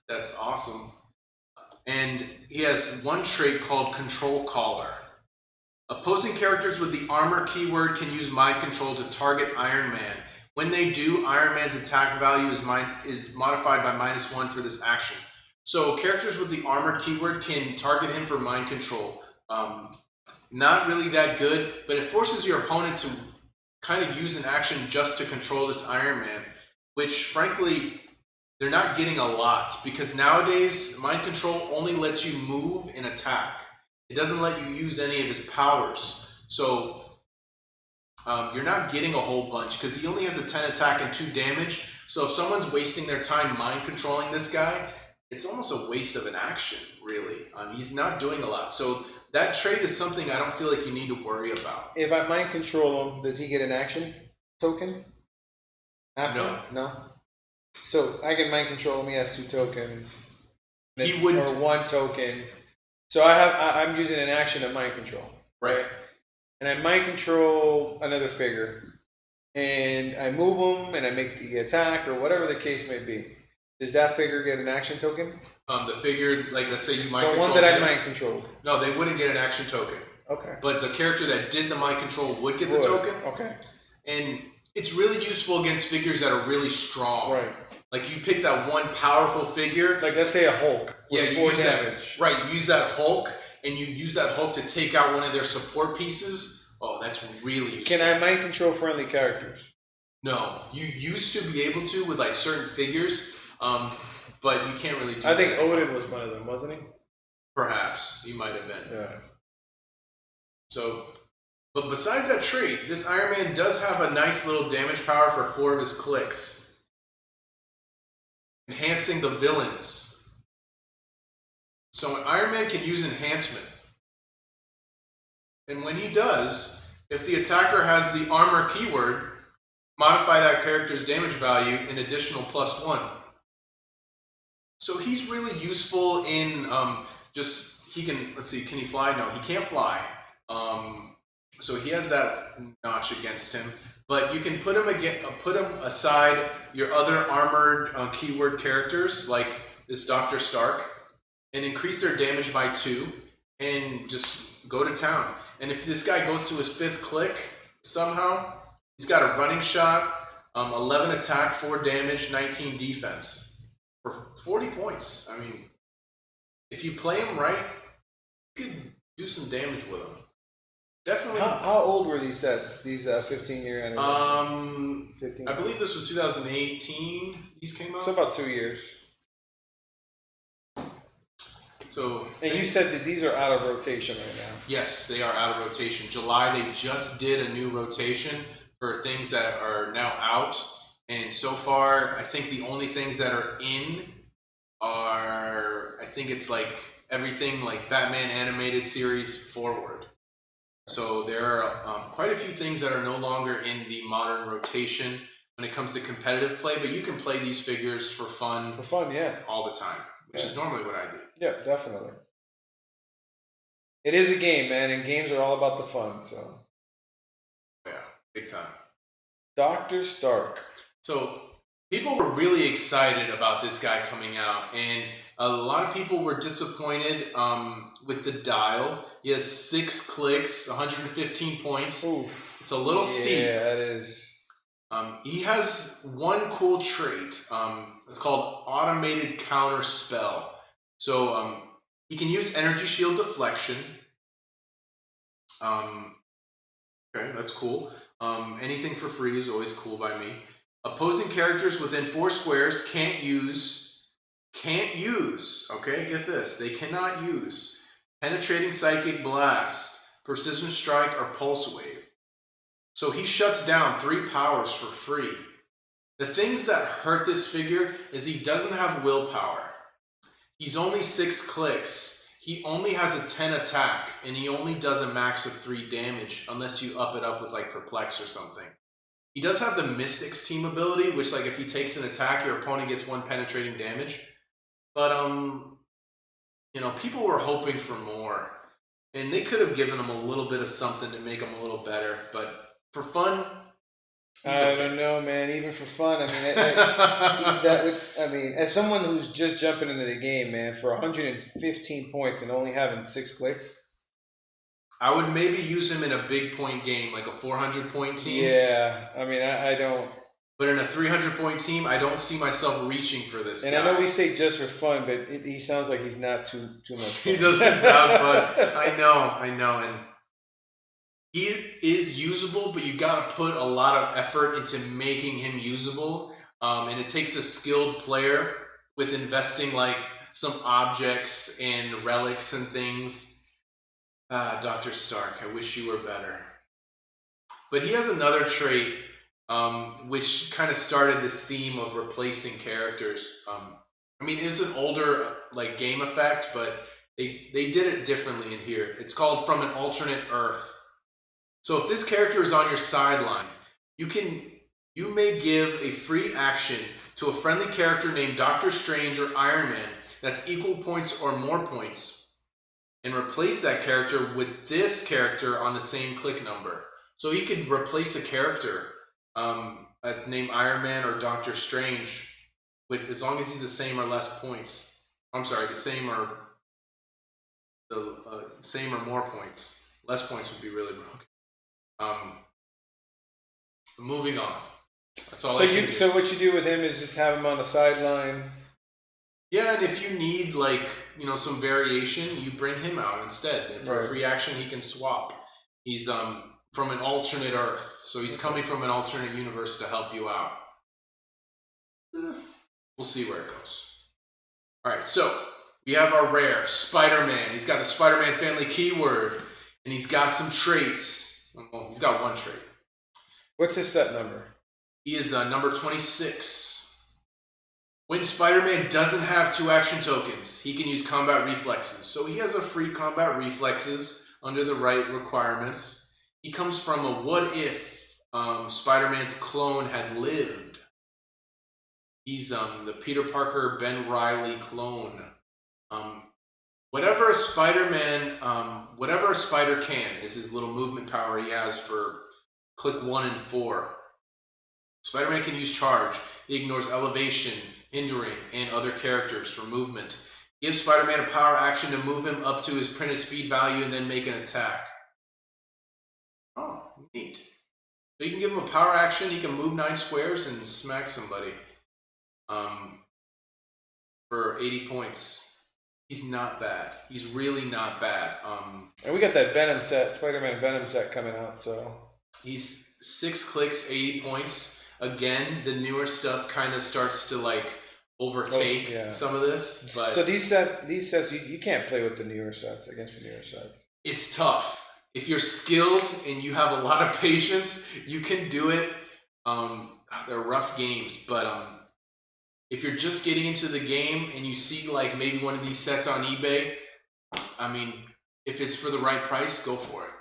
that's awesome. And he has 1 trait called Control Collar. Opposing characters with the armor keyword can use mind control to target Iron Man. When they do, Iron Man's attack value is modified by -1 for this action. So characters with the armor keyword can target him for mind control. Not really that good, but it forces your opponent to kind of use an action just to control this Iron Man, which frankly, they're not getting a lot, because nowadays, mind control only lets you move and attack. It doesn't let you use any of his powers. So you're not getting a whole bunch, because he only has a 10 attack and 2 damage. So if someone's wasting their time mind controlling this guy, it's almost a waste of an action, really. He's not doing a lot. So that trait is something I don't feel like you need to worry about. If I mind control him, does he get an action token? After? No. So I can mind control him. He has 2 tokens. He wouldn't. Or 1 token. So I'm using an action of mind control. Right. And I mind control another figure. And I move him and I make the attack or whatever the case may be. Does that figure get an action token? The figure, like let's say you mind control. The one that I mind controlled. No, they wouldn't get an action token. Okay. But the character that did the mind control would get the token. Okay. And it's really useful against figures that are really strong. Right. Like you pick that one powerful figure. Like let's say a Hulk. Yeah, with you 4 use damage. that. Right, you use that Hulk, and you use that Hulk to take out one of their support pieces. Oh, that's really useful. Can I mind control friendly characters? No, you used to be able to with like certain figures, but you can't really do I think that. Odin was one of them, wasn't he? Perhaps he might have been. Yeah. So, but besides that trait, this Iron Man does have a nice little damage power for 4 of his clicks, enhancing the villains. So an Iron Man can use enhancement, and when he does, if the attacker has the armor keyword, modify that character's damage value an additional +1. So he's really useful in he can, let's see, can he fly? No, he can't fly. So he has that notch against him. But you can put him aside your other armored keyword characters like this Dr. Stark and increase their damage by 2 and just go to town. And if this guy goes to his 5th click somehow, he's got a running shot, 11 attack, 4 damage, 19 defense for 40 points. I mean, if you play him right, you could do some damage with him. Definitely. How old were these sets? These 15-year anniversary. 15. I believe this was 2018. These came out. So about 2 years. So. And you said that these are out of rotation right now. Yes, they are out of rotation. July, they just did a new rotation for things that are now out. And so far, I think the only things that are in are, I think it's like everything like Batman animated series forward. So there are quite a few things that are no longer in the modern rotation when it comes to competitive play, but you can play these figures for fun. For fun, yeah. All the time, which is normally what I do. Yeah, definitely. It is a game, man, and games are all about the fun, so. Yeah, big time. Dr. Stark. So people were really excited about this guy coming out, and a lot of people were disappointed with the dial. He has 6 clicks, 115 points. Oof. It's a little steep. Yeah, it is. He has one cool trait. It's called Automated Counter Spell. So he can use Energy Shield Deflection. Okay, that's cool. Anything for free is always cool by me. Opposing characters within 4 squares can't use, okay, get this, they cannot use Penetrating Psychic Blast, Precision Strike, or Pulse Wave. So he shuts down 3 powers for free. The things that hurt this figure is he doesn't have willpower. He's only 6 clicks. He only has a 10 attack, and he only does a max of 3 damage unless you up it up with like Perplex or something. He does have the Mystics team ability, which like if he takes an attack, your opponent gets 1 penetrating damage. But you know, people were hoping for more, and they could have given him a little bit of something to make him a little better. But for fun, I don't know, man. Even for fun, I mean, as someone who's just jumping into the game, man, for 115 points and only having 6 clicks. I would maybe use him in a big point game, like a 400-point team. Yeah, I mean, I don't. But in a 300-point team, I don't see myself reaching for this and guy. I know we say just for fun, but he sounds like he's not too much fun. He doesn't sound fun. I know. And he is usable, but you got to put a lot of effort into making him usable. And it takes a skilled player with investing like some objects and relics and things. Dr. Stark, I wish you were better. But he has another trait, which kind of started this theme of replacing characters. I mean, it's an older like game effect, but they did it differently in here. It's called From an Alternate Earth. So if this character is on your sideline, you may give a free action to a friendly character named Doctor Strange or Iron Man that's equal points or more points, and replace that character with this character on the same click number. So he could replace a character that's named Iron Man or Doctor Strange with, as long as he's the same or less points. I'm sorry, the same or more points. less points would be really broken. Moving on. That's all I can do. So what you do with him is just have him on the sideline. Yeah, and if you need some variation, you bring him out instead. And for a free action, he can swap. He's from an alternate Earth, so he's coming from an alternate universe to help you out. We'll see where it goes. All right, so we have our rare Spider-Man. He's got the Spider-Man family keyword, and he's got some traits. Well, he's got one trait. What's his set number? He is number 26. When Spider-Man doesn't have 2 action tokens, he can use combat reflexes. So he has a free combat reflexes under the right requirements. He comes from a what if Spider-Man's clone had lived. He's the Peter Parker, Ben Reilly clone. Whatever a spider can is his little movement power he has for click 1 and 4. Spider-Man can use charge. He ignores elevation, hindering, and other characters for movement. Give Spider-Man a power action to move him up to his printed speed value and then make an attack. Oh, neat. So you can give him a power action, he can move 9 squares and smack somebody. For 80 points. He's not bad. He's really not bad. And we got that Venom set, Spider-Man Venom set coming out, so. He's 6 clicks, 80 points. Again, the newer stuff kind of starts to overtake some of this. But so these sets, you can't play with the newer sets against the newer sets. It's tough. If you're skilled and you have a lot of patience, you can do it. They're rough games, but if you're just getting into the game and you see maybe one of these sets on eBay, I mean, if it's for the right price, go for it.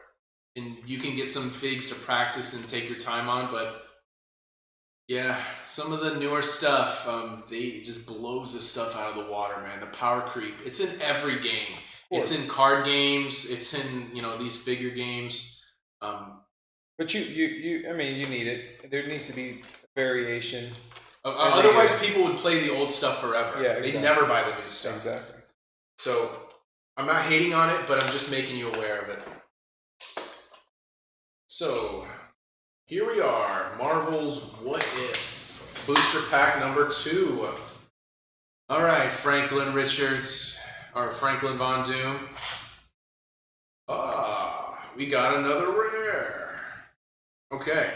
And you can get some figs to practice and take your time on, but yeah, some of the newer stuff, they just blows the stuff out of the water, man. The power creep. It's in every game. It's in card games. It's in, these figure games. But you need it. There needs to be variation. Otherwise, people would play the old stuff forever. Yeah, exactly. They'd never buy the new stuff. Exactly. So, I'm not hating on it, but I'm just making you aware of it. So, here we are, Marvel's What If, booster pack number 2. All right, Franklin Richards, or Franklin Von Doom. We got another rare. Okay,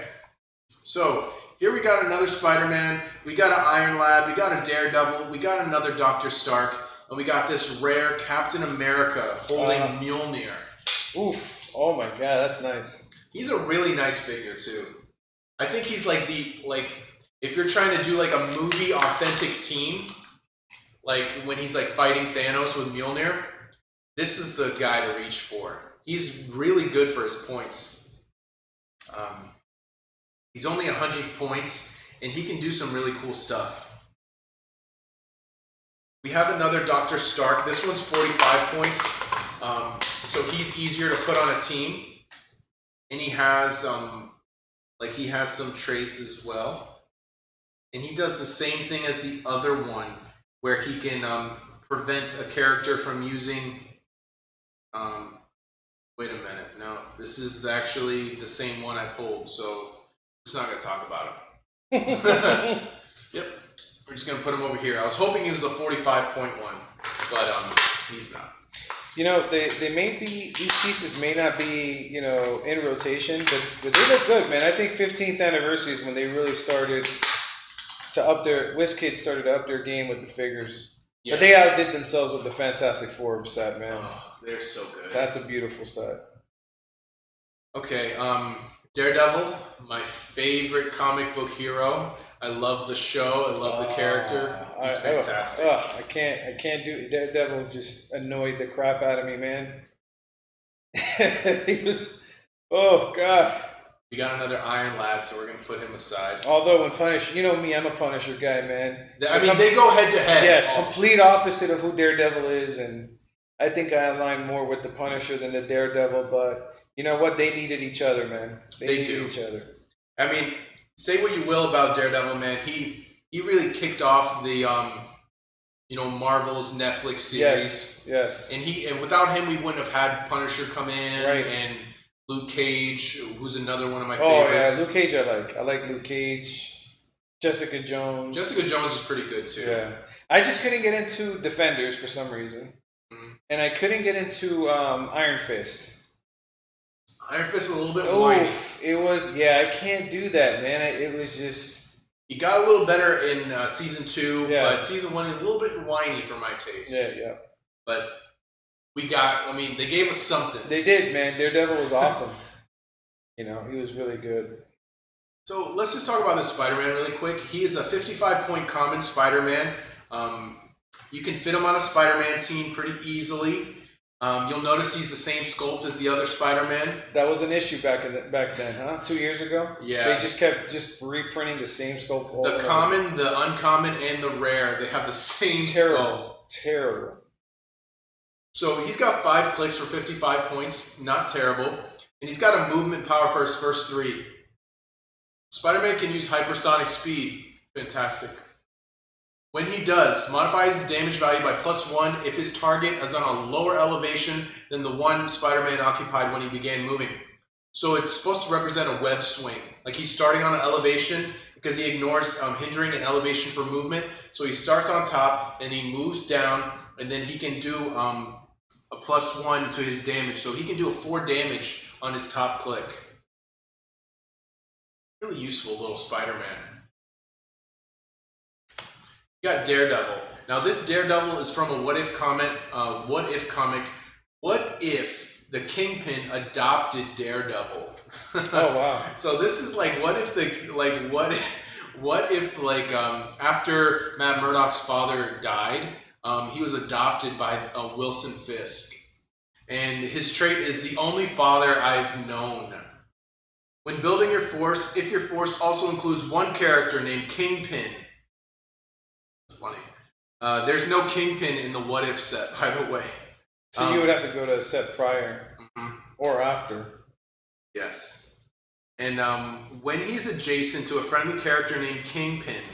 so here we got another Spider-Man, we got an Iron Lad, we got a Daredevil, we got another Dr. Stark, and we got this rare Captain America holding Mjolnir. Oof, oh my god, that's nice. He's a really nice figure too. I think he's if you're trying to do a movie authentic team, when he's fighting Thanos with Mjolnir, this is the guy to reach for. He's really good for his points. He's only 100 points, and he can do some really cool stuff. We have another Dr. Stark. This one's 45 points, so he's easier to put on a team. And he has some traits as well. And he does the same thing as the other one, where he can prevent a character from using... wait a minute. No, this is actually the same one I pulled, so we're just not going to talk about him. Yep. We're just going to put him over here. I was hoping he was the 45-point one, but he's not. They may be, these pieces may not be, in rotation, but they look good, man. I think 15th anniversary is when they really started to WizKids started to up their game with the figures. Yeah. But they outdid themselves with the Fantastic Four set, man. Oh, they're so good. That's a beautiful set. Okay, Daredevil, my favorite comic book hero. I love the show. I love the character. He's fantastic. I can't do Daredevil. Just annoyed the crap out of me, man. He was. Oh god. We got another Iron Lad, so we're gonna put him aside. Although when Punisher, me, I'm a Punisher guy, man. I mean, they go head to head. Yes, complete opposite of who Daredevil is, and I think I align more with the Punisher than the Daredevil. But you know what? They needed each other, man. They needed each other. I mean. Say what you will about Daredevil, man. He really kicked off the Marvel's Netflix series. Yes. And without him, we wouldn't have had Punisher come in, Right. and Luke Cage, who's another one of my Oh favorites. yeah, Luke Cage I like Luke Cage. Jessica Jones. Jessica Jones is pretty good too. Yeah. I just couldn't get into Defenders for some reason. And I couldn't get into Iron Fist. Iron Fist is a little bit whiny. It was, I can't do that, man. It was just... He got a little better in season 2, Yeah. but season 1 is a little bit whiny for my taste. Yeah. But they gave us something. They did, man. Daredevil was awesome. He was really good. So let's just talk about this Spider-Man really quick. He is a 55-point common Spider-Man. You can fit him on a Spider-Man team pretty easily. You'll notice he's the same sculpt as the other Spider-Man. That was an issue back then, huh? 2 years ago? Yeah. They just kept reprinting the same sculpt. The common, the uncommon, and the rare, they have the same sculpt. Terrible. So he's got 5 clicks for 55 points. Not terrible. And he's got a movement power for his first 3. Spider-Man can use hypersonic speed. Fantastic. When he does, modify his damage value by +1 if his target is on a lower elevation than the one Spider-Man occupied when he began moving. So it's supposed to represent a web swing. Like he's starting on an elevation because he ignores hindering an elevation for movement. So he starts on top and he moves down, and then he can do a +1 to his damage. So he can do a 4 damage on his top click. Really useful little Spider-Man. You got Daredevil. Now this Daredevil is from a What If comic. What if the Kingpin adopted Daredevil? Oh wow! So this is like after Matt Murdock's father died, he was adopted by Wilson Fisk, and his trait is the only father I've known. When building your force, if your force also includes one character named Kingpin. It's funny. There's no Kingpin in the What If set, by the way. So you would have to go to a set prior or after. Yes. And when he's adjacent to a friendly character named Kingpin,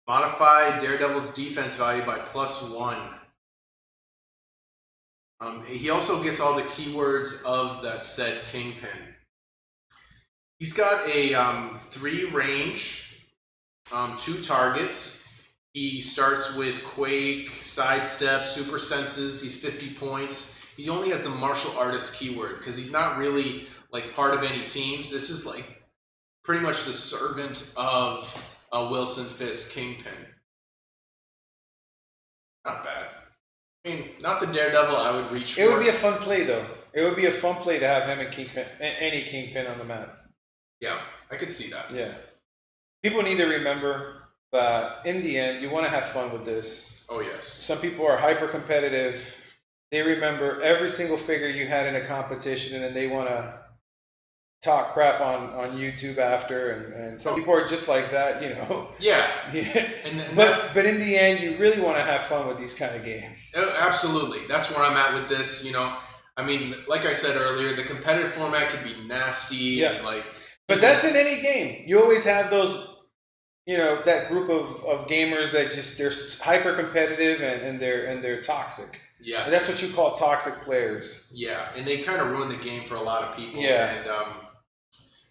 modify Daredevil's defense value by +1. He also gets all the keywords of that said Kingpin. He's got a 3 range, 2 targets. He starts with Quake, Sidestep, Super Senses. He's 50 points. He only has the martial artist keyword because he's not really like part of any teams. This is like pretty much the servant of Wilson Fisk Kingpin. Not bad. I mean, not the Daredevil I would reach for. It would be a fun play though. It would be a fun play to have him and Kingpin, any Kingpin on the map. Yeah, I could see that. Yeah. People need to remember that in the end, you want to have fun with this. Oh, yes. Some people are hyper competitive. They remember every single figure you had in a competition, and then they want to talk crap on YouTube after. And some people are just like that, Yeah. But in the end, you really want to have fun with these kind of games. Absolutely. That's where I'm at with this, I mean, like I said earlier, the competitive format could be nasty. Yeah. And but that's in any game. You always have those... that group of gamers that they're hyper competitive and they're toxic. Yes. And that's what you call toxic players. Yeah, and they kind of ruin the game for a lot of people. Yeah. And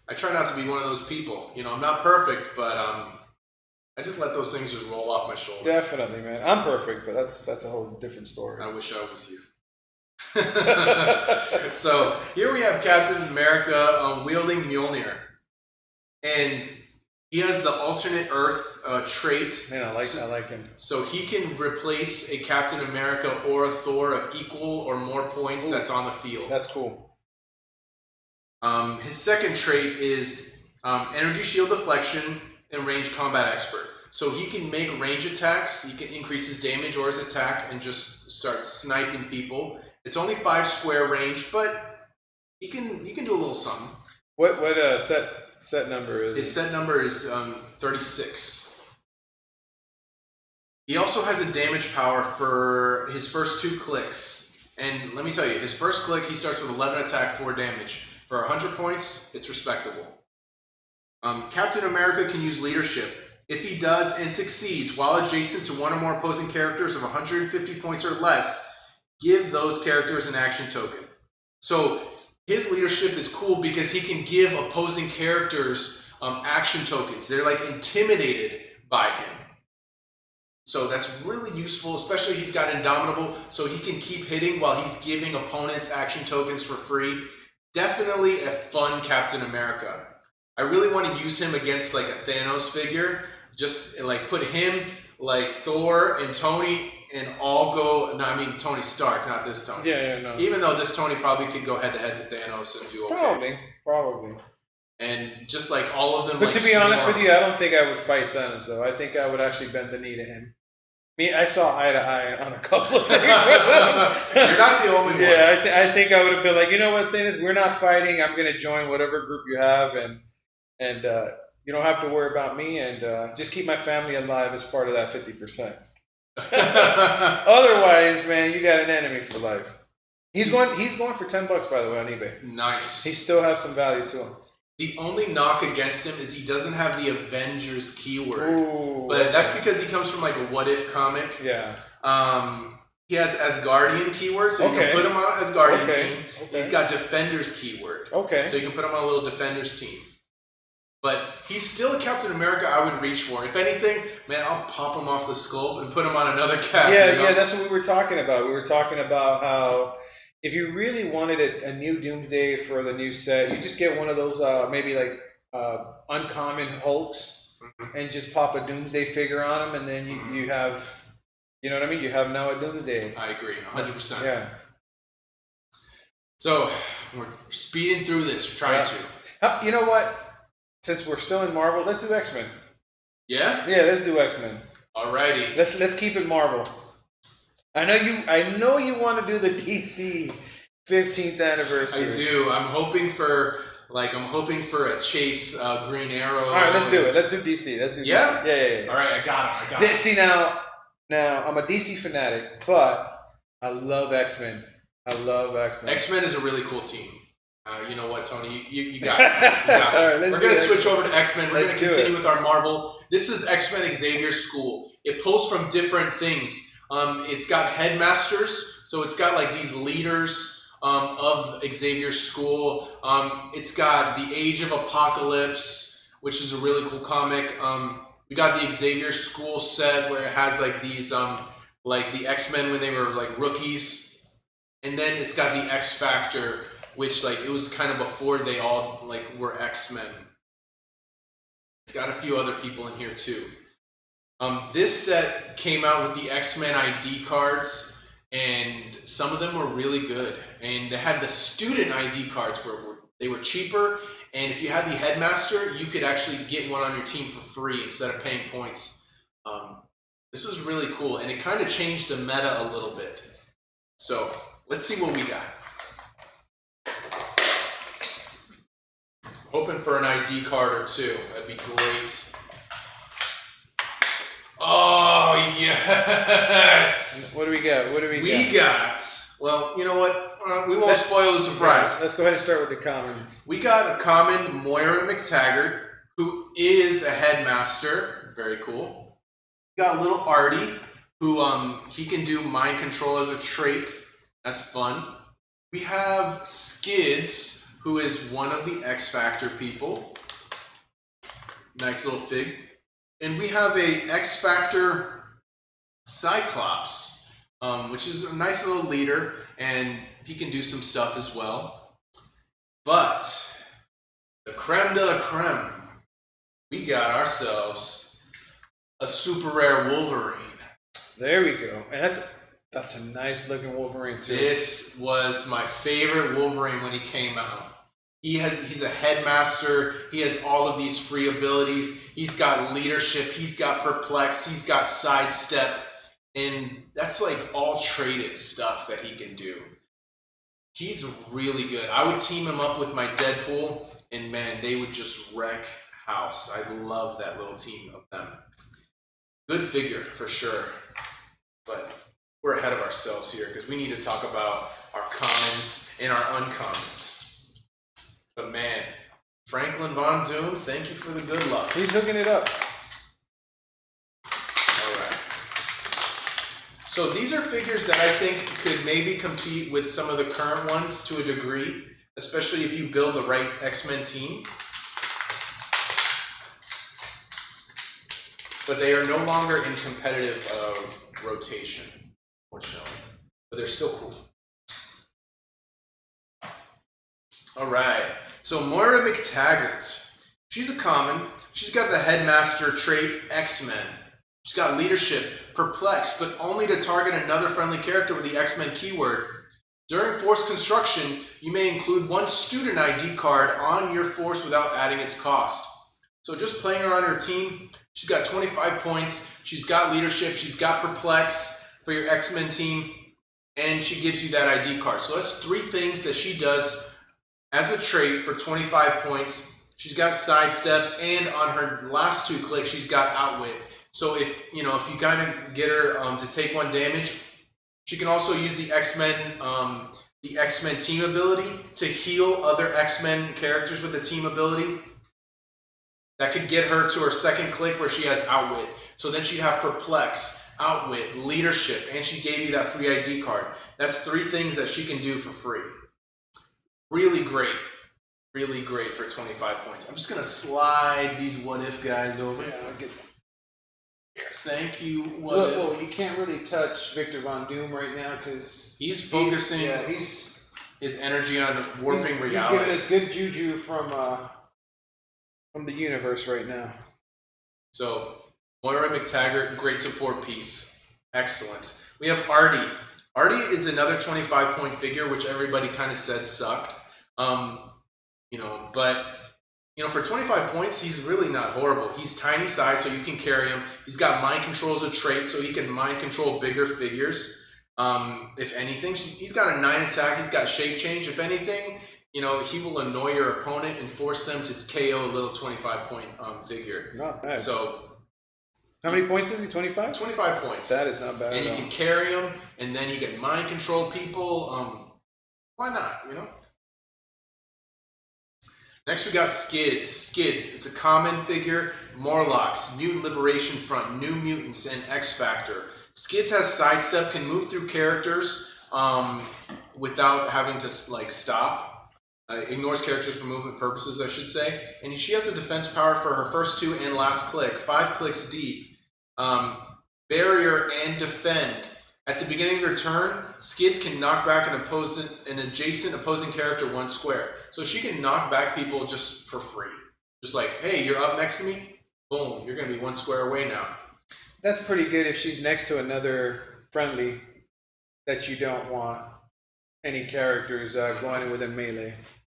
I try not to be one of those people. I'm not perfect, but I just let those things just roll off my shoulder. Definitely, man. I'm perfect, but that's a whole different story. I wish I was you. So here we have Captain America wielding Mjolnir. And he has the alternate Earth trait. Man, I like him. So he can replace a Captain America or a Thor of equal or more points that's on the field. That's cool. His second trait is energy shield deflection and range combat expert. So he can make range attacks. He can increase his damage or his attack and just start sniping people. It's only 5 square range, but he can do a little something. What set number is his set number is 36. He also has a damage power for his first 2 clicks. And let me tell you, his first click, he starts with 11 attack, 4 damage. For 100 points, it's respectable. Captain America can use leadership. If he does and succeeds while adjacent to one or more opposing characters of 150 points or less, give those characters an action token. So his leadership is cool because he can give opposing characters action tokens. They're like intimidated by him. So that's really useful, especially he's got Indomitable, so he can keep hitting while he's giving opponents action tokens for free. Definitely a fun Captain America. I really want to use him against like a Thanos figure. Just like put him, like Thor and Tony, and all go. No, I mean Tony Stark, not this Tony. Yeah, no. Even though this Tony probably could go head to head with Thanos and do okay. Probably. And just like all of them. But like, to be honest with you, I don't think I would fight Thanos though. I think I would actually bend the knee to him. I saw eye to eye on a couple of things. You're not the only one. Yeah, I think I would have been like, you know what, Thanos, we're not fighting. I'm going to join whatever group you have, and you don't have to worry about me, and just keep my family alive as part of that 50%. Otherwise, man, you got an enemy for life. He's going for $10, by the way, on eBay. Nice. He still has some value to him. The only knock against him is he doesn't have the Avengers keyword. Ooh, but that's because he comes from like a What If comic. Yeah. He has Asgardian keyword, so you can put him on Asgardian team. Okay. He's got Defenders keyword. Okay. So you can put him on a little Defenders team. But he's still a Captain America I would reach for. If anything, man, I'll pop him off the sculpt and put him on another cap. Yeah, you know? Yeah, that's what we were talking about. We were talking about how if you really wanted a new Doomsday for the new set, you just get one of those maybe like uncommon Hulks and just pop a Doomsday figure on them, and then you have, you know what I mean? You have now a Doomsday. I agree, 100%. Yeah. So we're speeding through this, we're trying to. You know what? Since we're still in Marvel, let's do X-Men. Yeah? Yeah, let's do X-Men. Alrighty. Let's keep it Marvel. I know you want to do the DC 15th anniversary. I do. I'm hoping for a Chase Green Arrow. All right, let's do it. Let's do DC. Let's do DC. Yeah? Yeah. All right, I got it. See now I'm a DC fanatic, but I love X-Men. X-Men is a really cool team. You know what, Tony? You got it. All right, we're going to switch over to X-Men. We're going to continue with our Marvel. This is X-Men Xavier's School. It pulls from different things. It's got headmasters, so it's got like these leaders of Xavier's School. It's got the Age of Apocalypse, which is a really cool comic. We got the Xavier School set where it has like these like the X-Men when they were like rookies, and then it's got the X Factor, which like it was kind of before they all like were X-Men. It's got a few other people in here too. This set came out with the X-Men ID cards, and some of them were really good. And they had the student ID cards where they were cheaper, and if you had the headmaster, you could actually get one on your team for free instead of paying points. This was really cool, and it kind of changed the meta a little bit. So let's see what we got. Hoping for an ID card or two. That'd be great. Oh, yes! What do we got? We got, well, you know what? We won't spoil the surprise. Let's go ahead and start with the commons. We got a common Moira McTaggart, who is a headmaster. Very cool. We got little Artie, who he can do mind control as a trait. That's fun. We have Skids, who is one of the X Factor people. Nice little fig. And we have a X Factor Cyclops, which is a nice little leader, and he can do some stuff as well. But the creme de la creme, we got ourselves a super rare Wolverine. There we go. And that's a nice looking Wolverine too. This was my favorite Wolverine when he came out. He's a headmaster. He has all of these free abilities. He's got leadership. He's got perplex. He's got sidestep. And that's like all traded stuff that he can do. He's really good. I would team him up with my Deadpool, and man, they would just wreck house. I love that little team of them. Good figure for sure. But we're ahead of ourselves here because we need to talk about our commons and our uncommons. But man, Franklin Von Doom, thank you for the good luck. He's hooking it up. So these are figures that I think could maybe compete with some of the current ones to a degree, especially if you build the right X-Men team. But they are no longer in competitive rotation, unfortunately. But they're still cool. All right. So Moira McTaggart. She's a common. She's got the Headmaster trait, X-Men. She's got leadership, perplex, but only to target another friendly character with the X-Men keyword. During force construction, you may include one student ID card on your force without adding its cost. So just playing her on her team, she's got 25 points, she's got leadership, she's got perplex for your X-Men team, and she gives you that ID card. So that's 3 things that she does as a trait for 25 points. She's got sidestep, and on her last 2 clicks, she's got outwit. So if you kind of get her to take 1 damage, she can also use the X-Men team ability to heal other X-Men characters with the team ability. That could get her to her 2nd click where she has outwit. So then she'd have perplex, outwit, leadership, and she gave you that free ID card. That's 3 things that she can do for free. Really great. Really great for 25 points. I'm just going to slide these What If guys over. Yeah, I'll get them. Thank you, What Look, If. well, you can't really touch Victor Von Doom right now because He's focusing his energy on warping reality. He's giving us good juju from the universe right now. So, Moira McTaggart, great support piece. Excellent. We have Artie. Artie is another 25-point figure, which everybody kind of said sucked. But for 25 points, he's really not horrible. He's tiny size, so you can carry him. He's got mind control as a trait, so he can mind control bigger figures. If anything, he's got a 9 attack. He's got shape change. If anything, he will annoy your opponent and force them to KO a little 25-point figure. Not bad. So, how many points is he? 25? 25 points. That is not bad. And you can carry him, and then he can mind control people. Why not? Next, we got Skids. Skids, it's a common figure. Morlocks, Mutant Liberation Front, New Mutants, and X Factor. Skids has sidestep, can move through characters without having to stop. Ignores characters for movement purposes, I should say. And she has a defense power for her first 2 and last click, 5 clicks deep. Barrier and defend. At the beginning of her turn, Skids can knock back an adjacent opposing character 1 square. So she can knock back people just for free. Just like, hey, you're up next to me? Boom, you're going to be 1 square away now. That's pretty good if she's next to another friendly that you don't want any characters going in with a melee.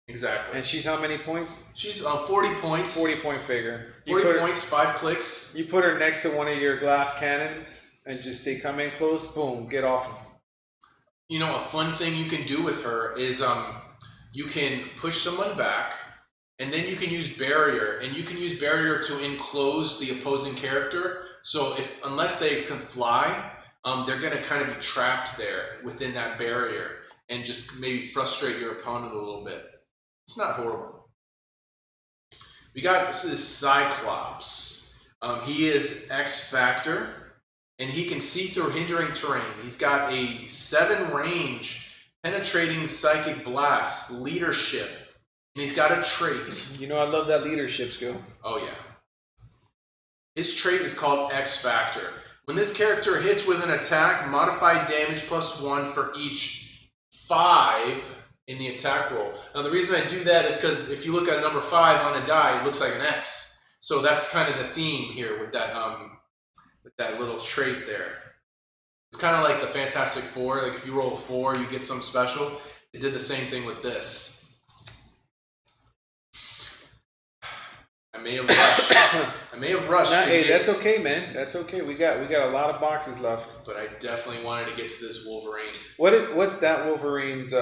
Exactly. And she's how many points? She's 40 points. 40-point figure. 40 points, 5 clicks. You put her next to one of your glass cannons, and just they come in close, boom, get off them. A fun thing you can do with her is you can push someone back, and then you can use barrier, and you can use barrier to enclose the opposing character. So unless they can fly, they're going to kind of be trapped there within that barrier and just maybe frustrate your opponent a little bit. It's not horrible. We got this Cyclops. He is X Factor. And he can see through hindering terrain. He's got a 7 range, penetrating psychic blast, leadership, and he's got a trait. I love that leadership skill. Oh yeah. His trait is called X Factor. When this character hits with an attack, modified damage +1 for each 5 in the attack roll. Now the reason I do that is because if you look at a number 5 on a die, it looks like an X. So that's kind of the theme here with that little trait there. It's kind of like the Fantastic Four. Like if you roll a 4, you get some special. It did the same thing with this. I may have rushed. Hey, that's okay, man. That's okay. We got a lot of boxes left. But I definitely wanted to get to this Wolverine. What's that Wolverine's?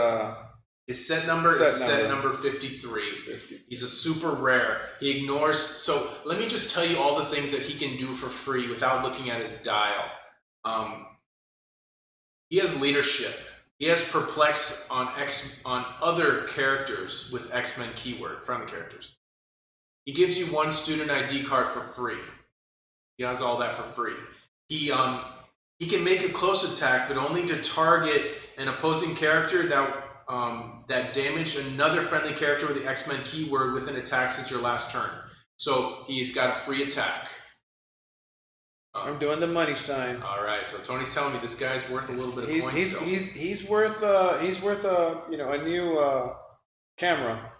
His set number is set number 53. He's a super rare. He ignores... So let me just tell you all the things that he can do for free without looking at his dial. He has leadership. He has perplex on other characters with X-Men keyword, friendly characters. He gives you 1 student ID card for free. He has all that for free. He He can make a close attack, but only to target an opposing character that damaged another friendly character with the X-Men keyword with an attack since your last turn. So he's got a free attack. I'm doing the money sign. All right, so Tony's telling me this guy's worth a little bit of points. He's worth a new camera.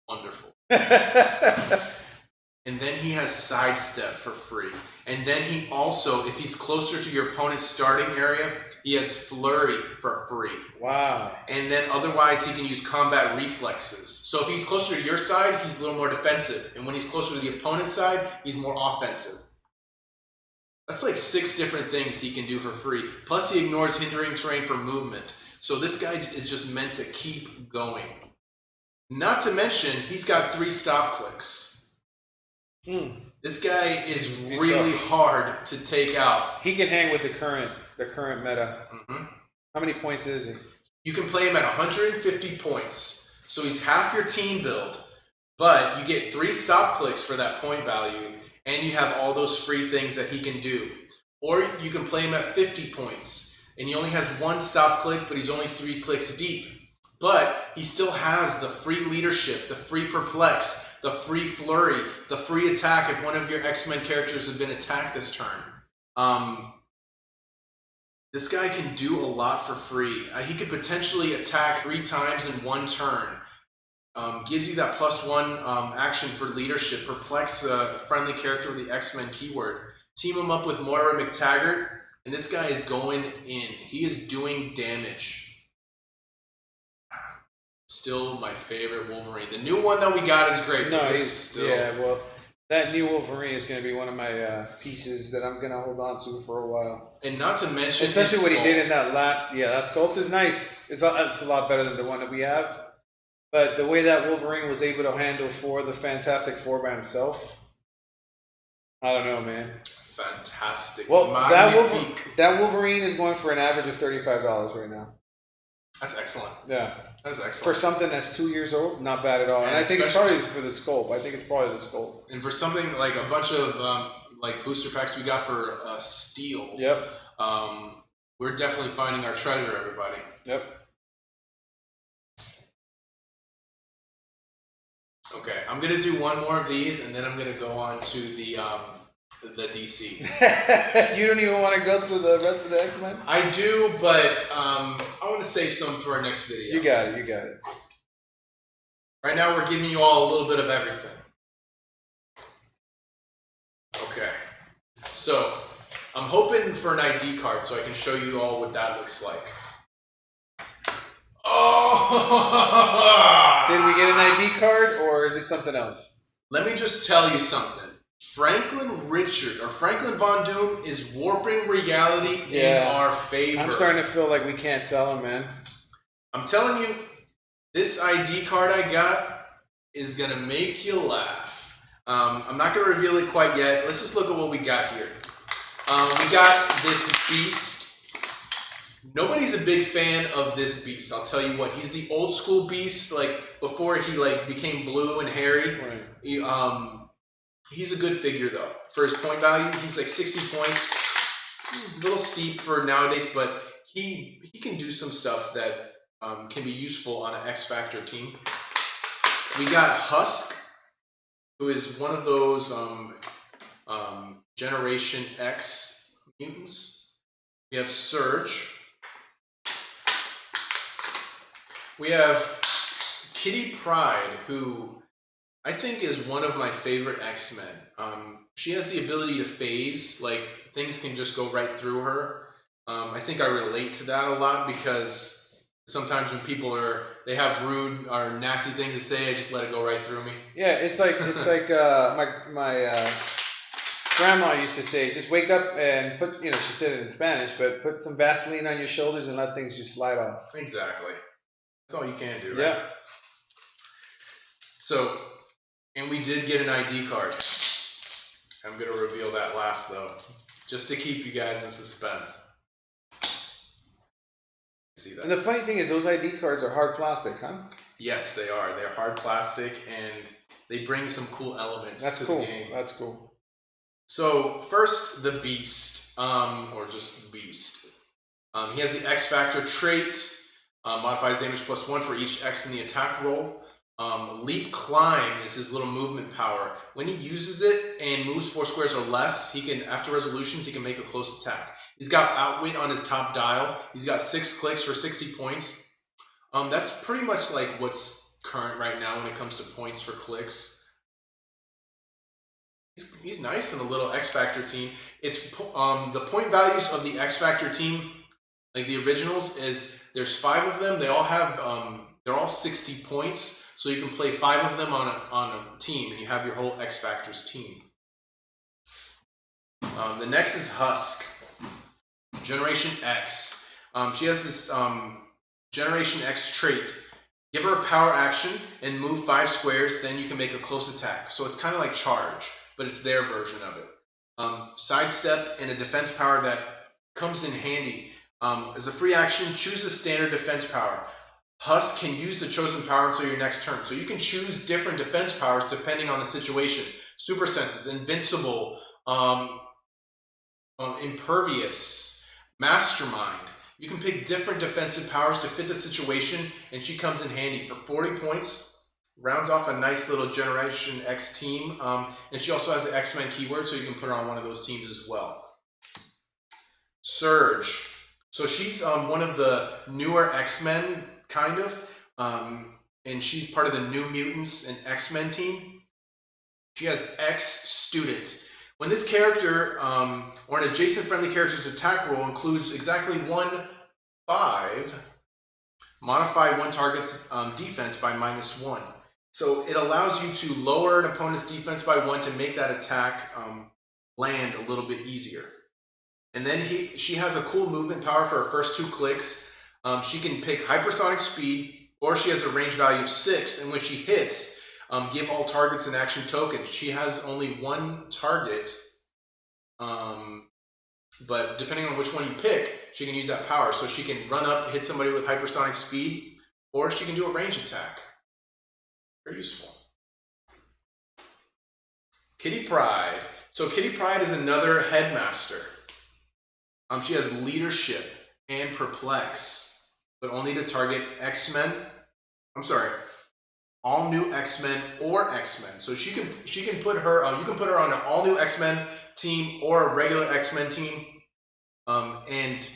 Wonderful. And then he has sidestep for free. And then he also, if he's closer to your opponent's starting area, he has flurry for free. Wow. And then otherwise he can use combat reflexes. So if he's closer to your side, he's a little more defensive. And when he's closer to the opponent's side, he's more offensive. That's like 6 different things he can do for free. Plus he ignores hindering terrain for movement. So this guy is just meant to keep going. Not to mention, he's got 3 stop clicks. This guy is really hard to take out. He can hang with the current meta. How many points is he? You can play him at 150 points. So he's half your team build, but you get 3 stop clicks for that point value, and you have all those free things that he can do. Or you can play him at 50 points, and he only has 1 stop click, but he's only 3 clicks deep. But he still has the free leadership, the free perplex, the free flurry, the free attack if one of your X-Men characters have been attacked this turn. This guy can do a lot for free. He could potentially attack 3 times in 1 turn. Gives you that +1 action for leadership. Perplex a friendly character with the X-Men keyword. Team him up with Moira McTaggart, and this guy is going in. He is doing damage. Still my favorite Wolverine. The new one that we got is great. No, well, that new Wolverine is going to be one of my pieces that I'm going to hold on to for a while. And not to mention, especially what he did in that last. Yeah, that sculpt is nice. It's a lot better than the one that we have. But the way that Wolverine was able to handle the Fantastic Four by himself, I don't know, man. Fantastic. Well, that Wolverine is going for an average of $35 right now. That's excellent. Yeah. That's excellent. For something that's 2 years old, not bad at all. And I think it's probably for the sculpt. I think it's probably the sculpt. And for something like a bunch of booster packs we got for Steel. Yep. We're definitely finding our treasure, everybody. Yep. Okay, I'm gonna do one more of these, and then I'm gonna go on to the DC. You don't even want to go through the rest of the X-Men? I do, but I want to save some for our next video. You got it. Right now, we're giving you all a little bit of everything. Okay, so I'm hoping for an ID card so I can show you all what that looks like. Oh! Did we get an ID card, or is it something else? Let me just tell you something. Franklin Von Doom is warping reality in our favor. I'm starting to feel like we can't sell him, man. I'm telling you, this ID card I got is going to make you laugh. I'm not going to reveal it quite yet. Let's just look at what we got here. We got this beast. Nobody's a big fan of this beast. I'll tell you what. He's the old school beast, like before he became blue and hairy. Right. He's a good figure though. For his point value, he's like 60 points. A little steep for nowadays, but he can do some stuff that can be useful on an X Factor team. We got Husk, who is one of those Generation X mutants. We have Surge. We have Kitty Pryde, who I think is one of my favorite X-Men. She has the ability to phase, like things can just go right through her. I think I relate to that a lot because sometimes when people they have rude or nasty things to say, I just let it go right through me. Yeah, it's like my grandma used to say, just wake up and put, she said it in Spanish, but put some Vaseline on your shoulders and let things just slide off. Exactly. That's all you can do, right? Yeah. So, and we did get an ID card. I'm going to reveal that last, though, just to keep you guys in suspense. See that? And the funny thing is, those ID cards are hard plastic, huh? Yes, they are. They're hard plastic, and they bring some cool elements to the game. That's cool. So first, the Beast, or just Beast. He has the X Factor trait, modifies damage +1 for each X in the attack roll. Leap Climb is his little movement power. When he uses it and moves 4 squares or less, he can, after resolutions, he can make a close attack. He's got Outwit on his top dial. He's got 6 clicks for 60 points. That's pretty much like what's current right now when it comes to points for clicks. He's nice in a little X Factor team. It's the point values of the X Factor team, like the originals, is there's 5 of them. They all have they're all 60 points, so you can play 5 of them on a team, and you have your whole X Factors team. The next is Husk, Generation X. She has this Generation X trait. Give her a power action and move 5 squares, then you can make a close attack. So it's kind of like Charge, but it's their version of it. Sidestep and a defense power that comes in handy. As a free action, choose a standard defense power. Husk can use the chosen power until your next turn. So you can choose different defense powers depending on the situation. Super Senses, Invincible, Impervious, Mastermind. You can pick different defensive powers to fit the situation, and she comes in handy for 40 points. Rounds off a nice little Generation X team, and she also has the X-Men keyword, so you can put her on one of those teams as well. Surge. So she's one of the newer X-Men, kind of, and she's part of the New Mutants and X-Men team. She has X-Student. When this character, or an adjacent friendly character's attack roll includes exactly 1/5, modify one target's defense by -1. So it allows you to lower an opponent's defense by 1 to make that attack land a little bit easier. And then she has a cool movement power for her first 2 clicks. She can pick hypersonic speed, or she has a range value of 6, and when she hits, give all targets an action token. She has only 1 target, but depending on which one you pick, she can use that power. So she can run up, hit somebody with hypersonic speed, or she can do a range attack. Very useful. Kitty Pryde. So Kitty Pryde is another headmaster. She has leadership and perplex, but only to target X-Men. I'm sorry, all new X-Men or X-Men. So she can put her. You can put her on an all new X-Men team or a regular X-Men team, and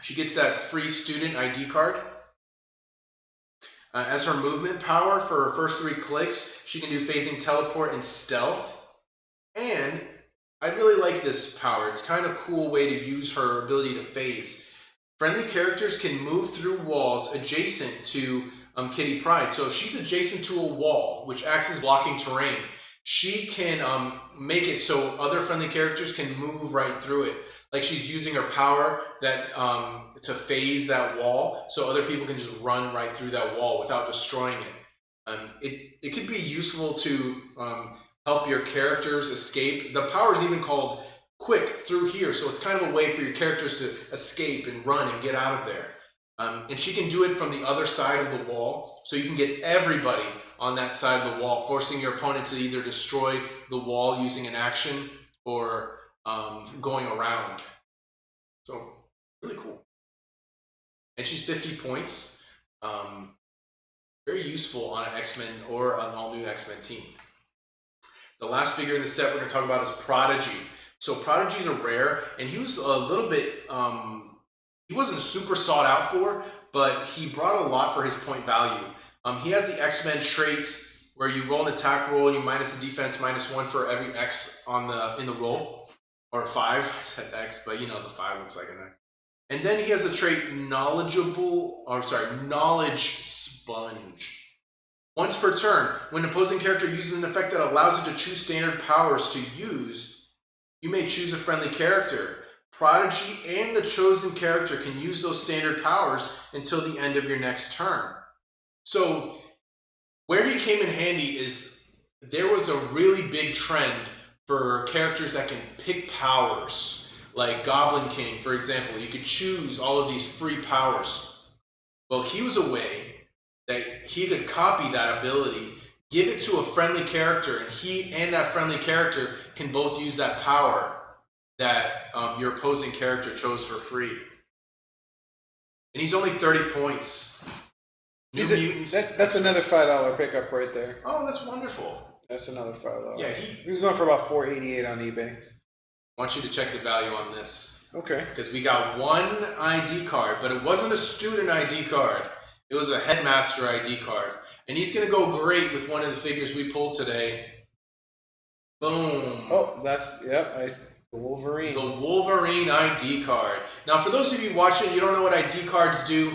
she gets that free student ID card. As her movement power for her first 3 clicks, she can do phasing, teleport, and stealth. And I really like this power. It's kind of a cool way to use her ability to phase. Friendly characters can move through walls adjacent to Kitty Pryde. So if she's adjacent to a wall, which acts as blocking terrain, she can make it so other friendly characters can move right through it. Like she's using her power that to phase that wall, so other people can just run right through that wall without destroying it. It could be useful to help your characters escape. The power is even called Quick Through Here, so it's kind of a way for your characters to escape and run and get out of there. And she can do it from the other side of the wall, so you can get everybody on that side of the wall, forcing your opponent to either destroy the wall using an action or going around. So, really cool. And she's 50 points. Very useful on an X-Men or an all-new X-Men team. The last figure in the set we're going to talk about is Prodigy. So Prodigy's a rare, and he was a little bit, he wasn't super sought out for, but he brought a lot for his point value. He has the X-Men trait where you roll an attack roll and you minus the defense -1 for every X in the roll. Or 5, I said X, but you know the 5 looks like an X. And then he has the trait Knowledge Sponge. Once per turn, when an opposing character uses an effect that allows it to choose standard powers to use, you may choose a friendly character. Prodigy and the chosen character can use those standard powers until the end of your next turn. So, where he came in handy is there was a really big trend for characters that can pick powers, like Goblin King, for example. You could choose all of these free powers. Well, he was a way that he could copy that ability give it to a friendly character, and he and that friendly character can both use that power that your opposing character chose for free. And he's only 30 points. New Mutants. That's another $5 pickup right there. Oh, that's wonderful. That's another $5. Yeah, he's going for about $4.88 on eBay. I want you to check the value on this. Okay. Because we got one ID card, but it wasn't a student ID card. It was a headmaster ID card. And he's going to go great with one of the figures we pulled today. Boom. Oh, that's, the Wolverine. The Wolverine ID card. Now, for those of you watching, you don't know what ID cards do.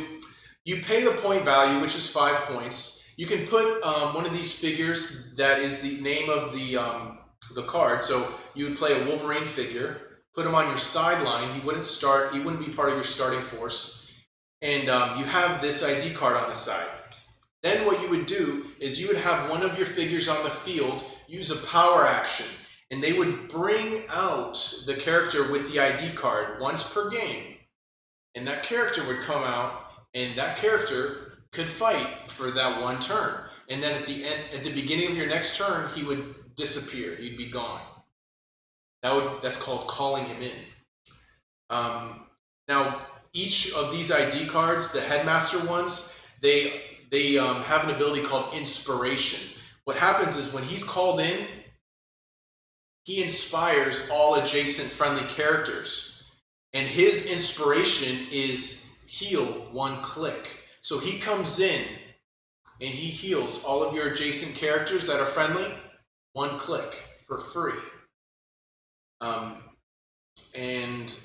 You pay the point value, which is 5 points. You can put one of these figures that is the name of the card. So you would play a Wolverine figure, put him on your sideline. He wouldn't start. He wouldn't be part of your starting force. And you have this ID card on the side. Then what you would do is you would have one of your figures on the field use a power action. And they would bring out the character with the ID card once per game. And that character would come out, and that character could fight for that one turn. And then at the beginning of your next turn, he would disappear. He'd be gone. That's called calling him in. Now, each of these ID cards, the headmaster ones, they have an ability called inspiration. What happens is when he's called in, he inspires all adjacent friendly characters. And his inspiration is heal 1 click. So he comes in and he heals all of your adjacent characters that are friendly 1 click for free. And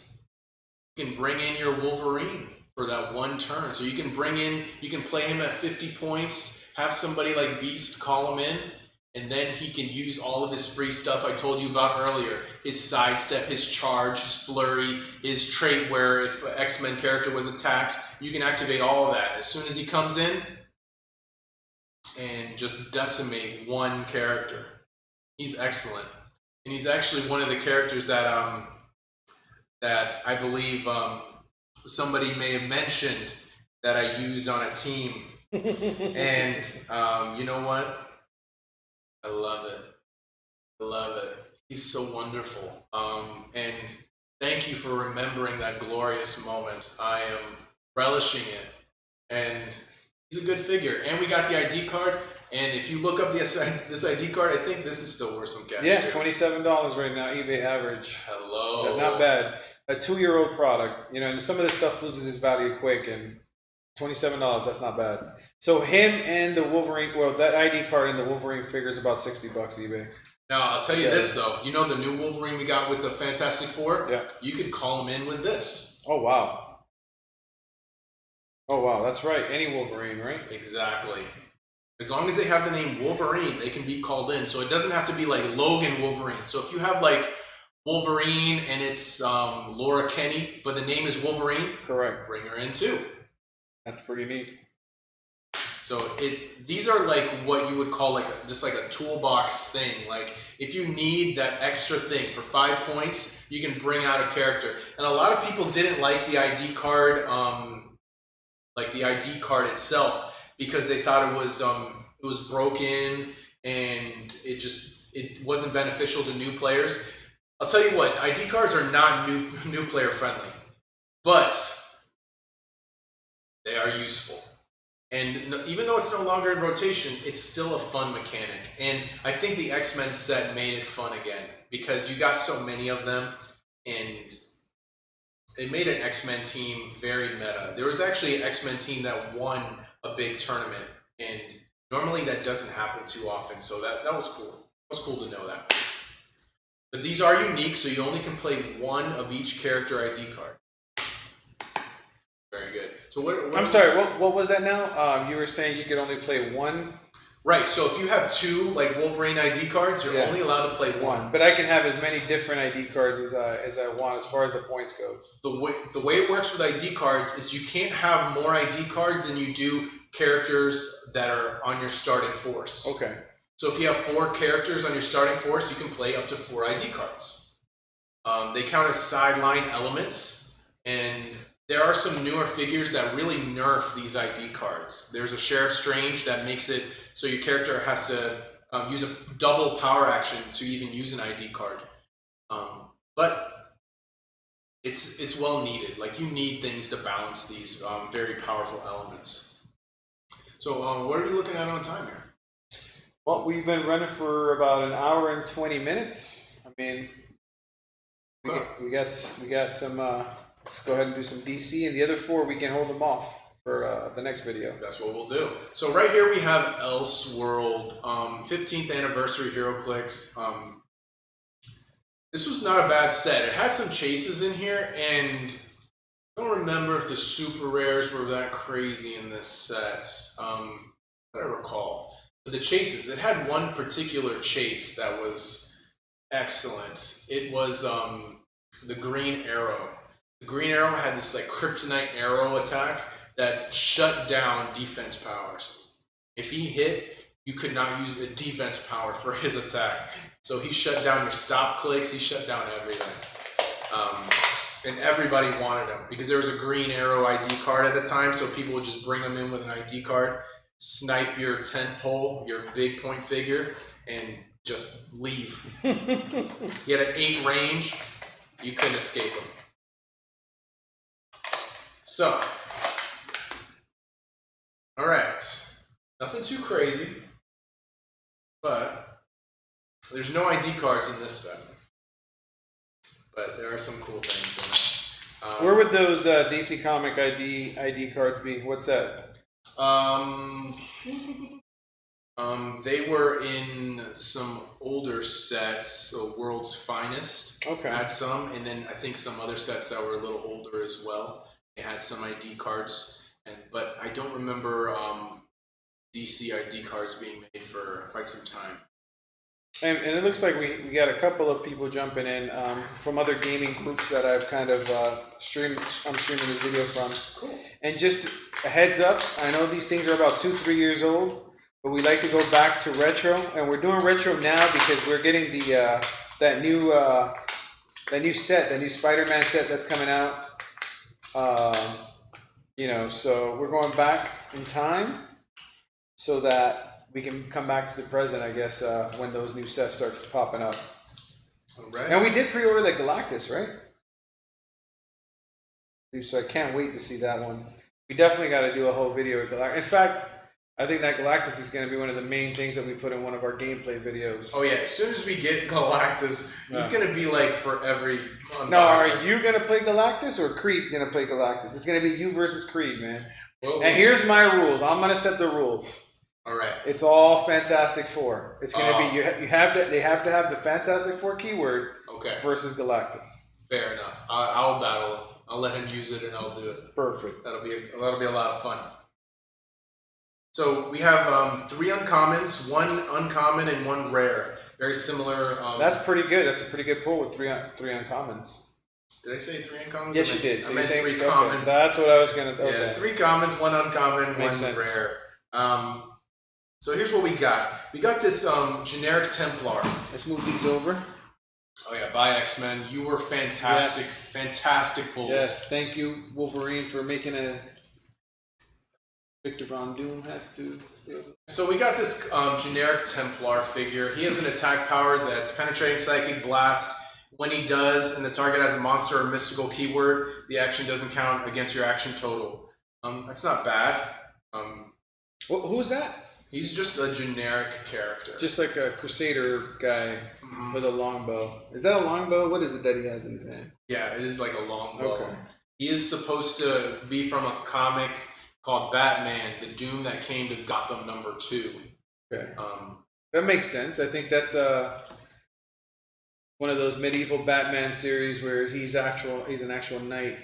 you can bring in your Wolverine for that one turn. So you can play him at 50 points, have somebody like Beast call him in, and then he can use all of his free stuff I told you about earlier. His sidestep, his charge, his flurry, his trait where if an X-Men character was attacked, you can activate all of that as soon as he comes in and just decimate one character. He's excellent. And he's actually one of the characters that I believe somebody may have mentioned that I used on a team. And you know what? I love it. I love it. He's so wonderful. And thank you for remembering that glorious moment. I am relishing it. And he's a good figure. And we got the ID card. And if you look up this ID card, I think this is still worth some cash. Yeah, $27 right now, eBay average. Hello. Not bad. A 2-year-old product. You know, and some of this stuff loses its value quick, and $27, that's not bad. So him and the Wolverine, well, that ID card and the Wolverine figure is about $60 eBay. Now, I'll tell you this, though. You know the new Wolverine we got with the Fantastic Four? Yeah. You could call him in with this. Oh, wow. Oh, wow, that's right. Any Wolverine, right? Exactly. As long as they have the name Wolverine, they can be called in. So it doesn't have to be like Logan Wolverine. So if you have like Wolverine and it's Laura Kenny, but the name is Wolverine, correct, bring her in too. That's pretty neat. So these are like what you would call just like a toolbox thing. Like if you need that extra thing for 5 points, you can bring out a character. And a lot of people didn't like the ID card, itself, because they thought it was broken and it wasn't beneficial to new players. I'll tell you what, ID cards are not new player friendly, but they are useful. And even though it's no longer in rotation, it's still a fun mechanic. And I think the X-Men set made it fun again because you got so many of them, and it made an X-Men team very meta. There was actually an X-Men team that won a big tournament, and normally that doesn't happen too often, so that was cool. It was cool to know that. But these are unique, so you only can play one of each character ID card. Very good. So what I'm sorry, what was that now? You were saying you could only play one? Right, so if you have 2 like Wolverine ID cards, you're only allowed to play one. But I can have as many different ID cards as I want as far as the points goes. The way it works with ID cards is you can't have more ID cards than you do characters that are on your starting force. Okay. So if you have 4 characters on your starting force, you can play up to 4 ID cards. They count as sideline elements, and there are some newer figures that really nerf these ID cards. There's a Sheriff Strange that makes it So your character has to use a double power action to even use an ID card. But it's well needed. Like, you need things to balance these very powerful elements. So what are we looking at on time here? Well, we've been running for about an hour and 20 minutes. I mean, we got some. Let's go ahead and do some DC, and the other 4 we can hold them off for the next video. That's what we'll do. So right here we have Elseworld, 15th anniversary Heroclix. This was not a bad set. It had some chases in here, and I don't remember if the super rares were that crazy in this set. That I recall. But the chases, it had one particular chase that was excellent. It was the Green Arrow. The Green Arrow had this like kryptonite arrow attack that shut down defense powers. If he hit, you could not use a defense power for his attack. So he shut down your stop clicks, he shut down everything. And everybody wanted him because there was a Green Arrow ID card at the time, so people would just bring him in with an ID card, snipe your tent pole, your big point figure, and just leave. He had an 8 range, you couldn't escape him. So, alright, nothing too crazy, but there's no ID cards in this set. But there are some cool things in it. Where would those DC Comic ID cards be? What's that? They were in some older sets, so World's Finest had some, and then I think some other sets that were a little older as well. They had some ID cards, but I don't remember DC ID cards being made for quite some time. And it looks like we got a couple of people jumping in from other gaming groups that I've kind of streamed. I'm streaming this video from. Cool. And just a heads up, I know these things are about 2-3 years old, but we like to go back to retro, and we're doing retro now because we're getting the that new set, the new Spider-Man set that's coming out. So we're going back in time so that we can come back to the present, I guess, when those new sets start popping up. All right. And we did pre-order the Galactus, right? So I can't wait to see that one. We definitely got to do a whole video with Galactus. In fact, I think that Galactus is going to be one of the main things that we put in one of our gameplay videos. Oh yeah, as soon as we get Galactus, he's going to be like for every unboxing. Now, are you going to play Galactus or Creed's going to play Galactus? It's going to be you versus Creed, man. Well, and here's my rules. I'm going to set the rules. All right. It's all Fantastic Four. It's going to be they have to have the Fantastic Four keyword. Okay. Versus Galactus. Fair enough. I'll battle him. I'll let him use it and I'll do it. Perfect. That'll be a lot of fun. So we have 3 uncommons, 1 uncommon, and 1 rare. Very similar. That's pretty good. That's a pretty good pull with three uncommons. Did I say 3 uncommons? Yes, you did. I meant 3 okay. commons. That's what I was gonna. Okay. Yeah, 3 commons, 1 uncommon, Makes 1 sense. rare. So here's what we got. We got this generic Templar. Let's move these over. Oh yeah, by X-Men. You were fantastic. Yes. Fantastic pulls. Yes, thank you, Wolverine, for making a. Victor Von Doom has to stay over. So we got this generic Templar figure. He has an attack power that's penetrating psychic blast. When he does, and the target has a monster or mystical keyword, the action doesn't count against your action total. That's not bad. Who's that? He's just a generic character. Just like a Crusader guy with a longbow. Is that a longbow? What is it that he has in his hand? Yeah, it is like a longbow. Okay. He is supposed to be from a comic called Batman, The Doom That Came to Gotham #2. Okay. That makes sense. I think that's one of those medieval Batman series where he's an actual knight.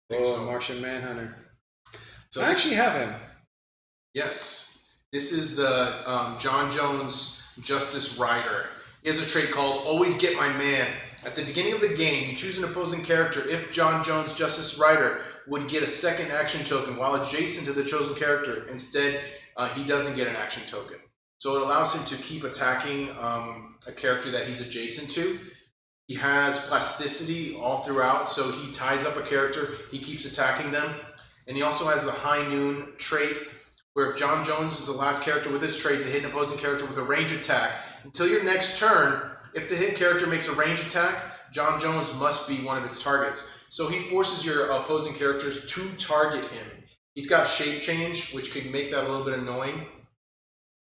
So. Martian Manhunter. So I actually have him. Yes. This is the John Jones Justice Rider. He has a trait called Always Get My Man. At the beginning of the game, you choose an opposing character if John Jones Justice Rider would get a second action token while adjacent to the chosen character. Instead, he doesn't get an action token. So it allows him to keep attacking a character that he's adjacent to. He has plasticity all throughout, so he ties up a character, he keeps attacking them. And he also has the High Noon trait, where if John Jones is the last character with this trait to hit an opposing character with a range attack, until your next turn, if the hit character makes a range attack, John Jones must be one of its targets. So he forces your opposing characters to target him. He's got shape change, which could make that a little bit annoying.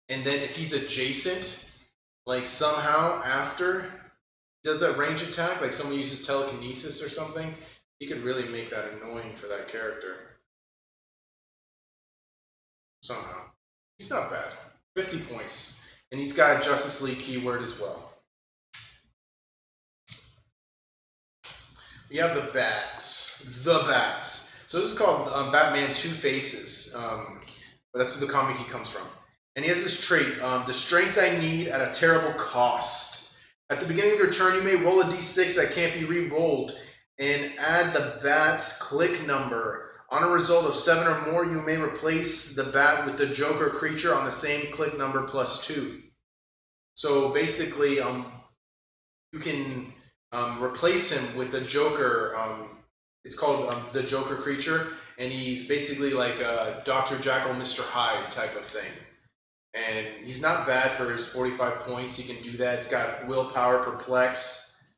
And then if he's adjacent, like somehow after he does that range attack, like someone uses telekinesis or something, he could really make that annoying for that character. Somehow. He's not bad. 50 points. And he's got a Justice League keyword as well. We have the Bat. The Bat. So this is called Batman Two Faces. But that's the comic he comes from. And he has this trait, the strength I need at a terrible cost. At the beginning of your turn, you may roll a d6 that can't be re-rolled and add the Bat's click number. On a result of 7 or more, you may replace the Bat with the Joker creature on the same click number +2. So basically, you can replace him with the Joker. It's called the Joker creature, and he's basically like a Dr. Jekyll, Mr. Hyde type of thing. And he's not bad for his 45 points. He can do that. It's got willpower, perplex.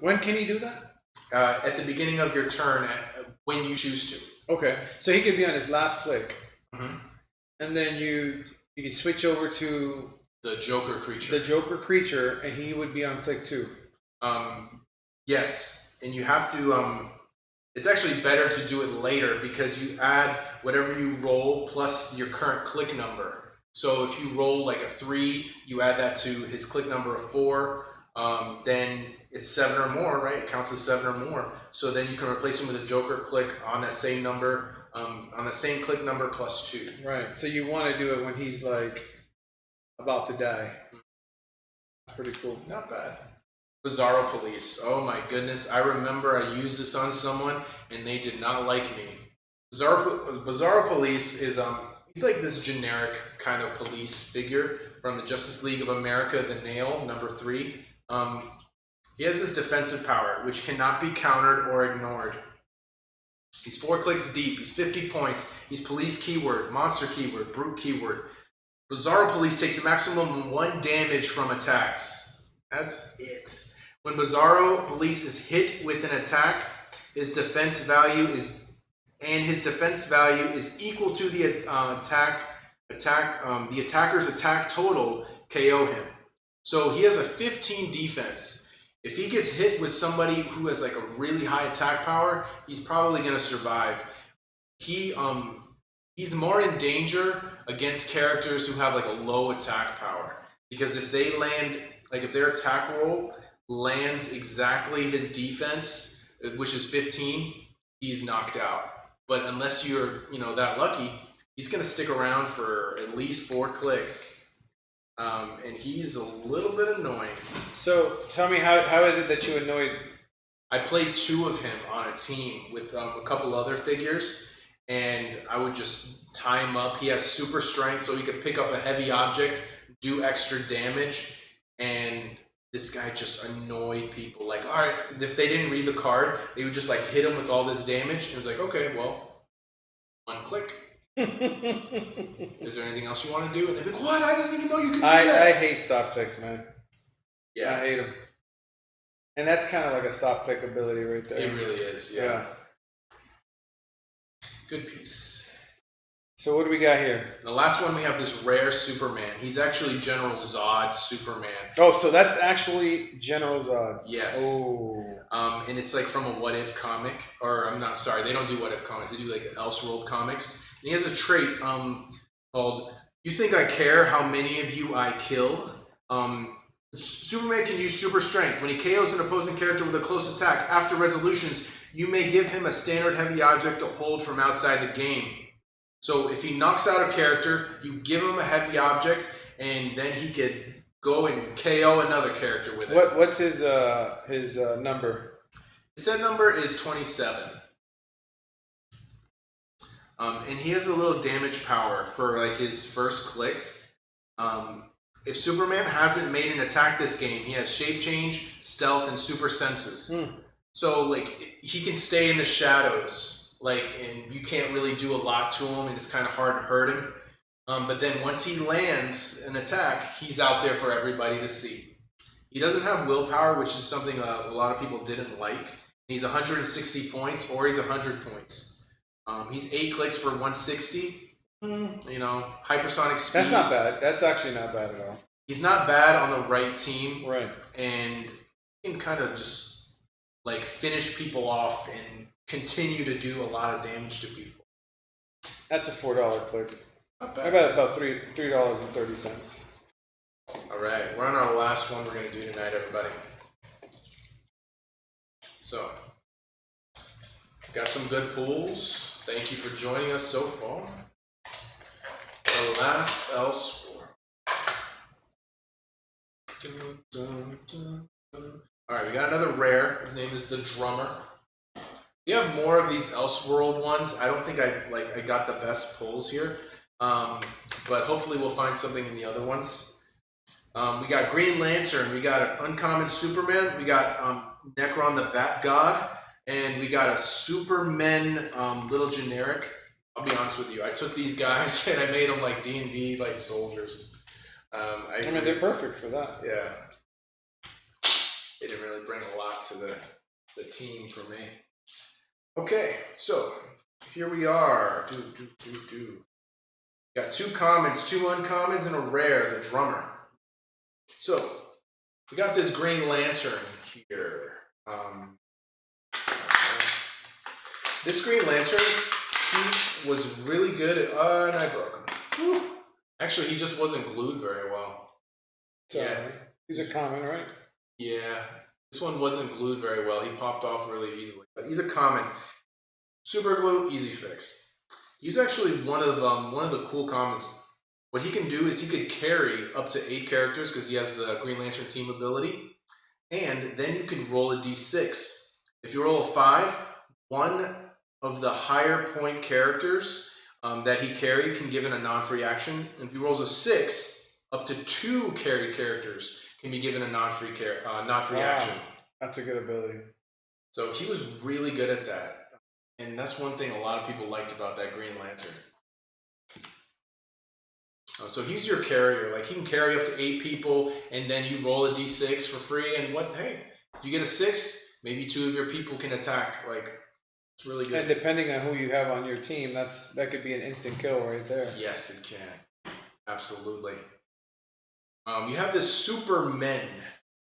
When can he do that? At the beginning of your turn, when you choose to. Okay, so he could be on his last click, Mm-hmm. and then you can switch over to The Joker creature. the Joker creature, and he would be on click 2. Yes, and you have to. It's actually better to do it later because you add whatever you roll plus your current click number. So if you roll like a 3, you add that to his click number of 4. Then it's 7 or more, right? It counts as 7 or more. So then you can replace him with a Joker click on that same number, on the same click number +2. Right. So you want to do it when he's like about to die. That's pretty cool. Not bad. Bizarro Police. Oh my goodness. I remember I used this on someone and they did not like me. Bizarro Police is he's like this generic kind of police figure from the Justice League of America, the Nail, number 3. He has this defensive power, which cannot be countered or ignored. He's 4 clicks deep. He's 50 points. He's police keyword, monster keyword, brute keyword. Bizarro Police takes a maximum of 1 damage from attacks. That's it. When Bizarro Police is hit with an attack, his defense value is equal to the the attacker's attack total, KO him. So he has a 15 defense. If he gets hit with somebody who has like a really high attack power, he's probably going to survive. He's more in danger against characters who have like a low attack power, because if they land, like if their attack roll lands exactly his defense, which is 15, he's knocked out. But unless you're, that lucky, he's going to stick around for at least 4 clicks. And he's a little bit annoying. So tell me, how is it that you annoyed? I played 2 of him on a team with a couple other figures, and I would just tie him up. He has super strength, so he could pick up a heavy object, do extra damage, and this guy just annoyed people. Like, all right, if they didn't read the card, they would just like hit him with all this damage, and it was like, okay, well, 1 click. Is there anything else you want to do? And they'd be like, what? I didn't even know you could do that. I hate stop clicks, man. Yeah. I hate them. And that's kind of like a stop click ability right there. It really is, yeah. Good piece. So what do we got here? The last one, we have this rare Superman. He's actually General Zod Superman. Oh, so that's actually General Zod. Yes. Oh. And it's like from a What If comic. Or, I'm not sorry, they don't do What If comics. They do like Elseworld comics. And he has a trait called, you think I care how many of you I kill? Superman can use super strength. When he KOs an opposing character with a close attack, after resolutions, you may give him a standard heavy object to hold from outside the game. So if he knocks out a character, you give him a heavy object, and then he could go and KO another character with it. What's his number? His set number is 27. And he has a little damage power for like his first click. If Superman hasn't made an attack this game, he has shape change, stealth, and super senses. So like he can stay in the shadows, like, and you can't really do a lot to him, and it's kind of hard to hurt him. But then once he lands an attack, he's out there for everybody to see. He doesn't have willpower, which is something a lot of people didn't like. He's 160 points, or he's 100 points. He's 8 clicks for 160. You know, hypersonic speed. That's not bad. That's actually not bad at all. He's not bad on the right team. Right. And he can kind of just like finish people off and continue to do a lot of damage to people. That's a $4 click. Not bad. I bet about $3.30. All right, we're on our last one we're going to do tonight, everybody. So, got some good pulls. Thank you for joining us so far. The last Elseworld. All right, we got another rare. His name is the Drummer. We have more of these Elseworld ones. I don't think I got the best pulls here, but hopefully we'll find something in the other ones. We got Green Lantern, we got an uncommon Superman, we got Necron the Bat God, and we got a Superman little generic. I'll be honest with you, I took these guys and I made them like D&D like soldiers. I mean, they're perfect for that. Yeah. They didn't really bring a lot to the team for me. Okay, so here we are. Got 2 commons, 2 uncommons, and a rare, the Drummer. So, we got this Green Lantern here. This Green Lantern, he was really good at, and I broke him. Whew. Actually, he just wasn't glued very well. So, he's a common, right? Yeah, this one wasn't glued very well. He popped off really easily. But he's a common. Super glue, easy fix. He's actually one of the cool commons. What he can do is he could carry up to 8 characters because he has the Green Lantern team ability. And then you can roll a d6. If you roll a 5, one of the higher point characters that he carried can give in a non-free action. And if he rolls a 6, up to 2 carried characters can be given a non-free action. That's a good ability. So he was really good at that. And that's one thing a lot of people liked about that Green Lantern. So he's your carrier. Like, he can carry up to 8 people, and then you roll a d6 for free. And hey, if you get a 6, maybe 2 of your people can attack. Like, it's really good. And depending on who you have on your team, that could be an instant kill right there. Yes, it can. Absolutely. You have this Superman.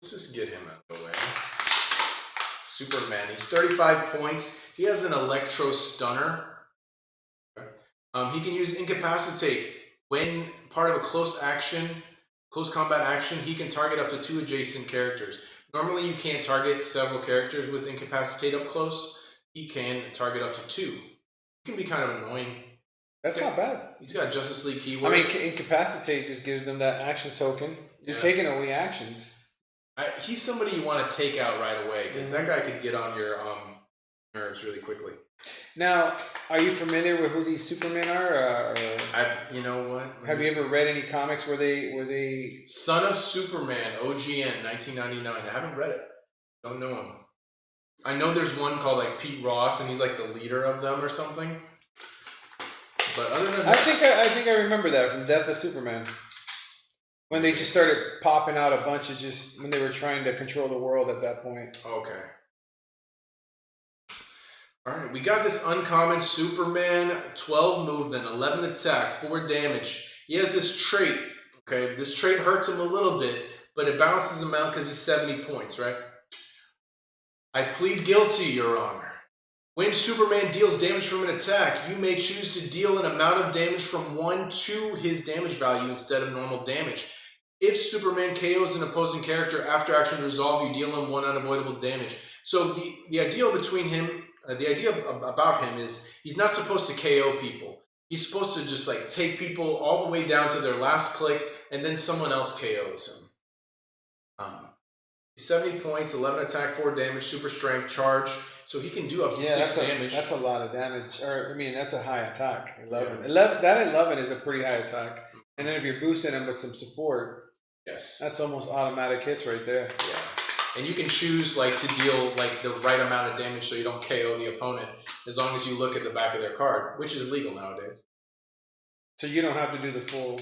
Let's just get him out of the way. Superman. He's 35 points. He has an Electro Stunner. He can use Incapacitate. When part of a close combat action, he can target up to 2 adjacent characters. Normally, you can't target several characters with Incapacitate up close. He can target up to 2. It can be kind of annoying. That's not bad. He's got Justice League keyword. I mean, Incapacitate just gives them that action token. You're taking away actions. He's somebody you want to take out right away, because that guy could get on your nerves really quickly. Now, are you familiar with who these Supermen are? You know what? Have you ever read any comics where they? Son of Superman, OGN, 1999. I haven't read it. Don't know him. I know there's one called like Pete Ross, and he's like the leader of them or something. But other than that, I think I remember that from Death of Superman. When they just started popping out a bunch of when they were trying to control the world at that point. Okay. Alright, we got this uncommon Superman, 12 movement, 11 attack, 4 damage. He has this trait, okay? This trait hurts him a little bit, but it balances him out because he's 70 points, right? I plead guilty, Your Honor. When Superman deals damage from an attack, you may choose to deal an amount of damage from 1 to his damage value instead of normal damage. If Superman KOs an opposing character after actions resolve, you deal him 1 unavoidable damage. So the idea about him is he's not supposed to KO people. He's supposed to just like take people all the way down to their last click, and then someone else KOs him. 70 points, 11 attack, 4 damage, super strength, charge. So he can do up to 6 damage. That's a lot of damage. That's a high attack. 11. Yeah. That 11 is a pretty high attack. And then if you're boosting him with some support, that's almost automatic hits right there. Yeah. And you can choose like to deal like the right amount of damage so you don't KO the opponent, as long as you look at the back of their card, which is legal nowadays. So you don't have to do the full.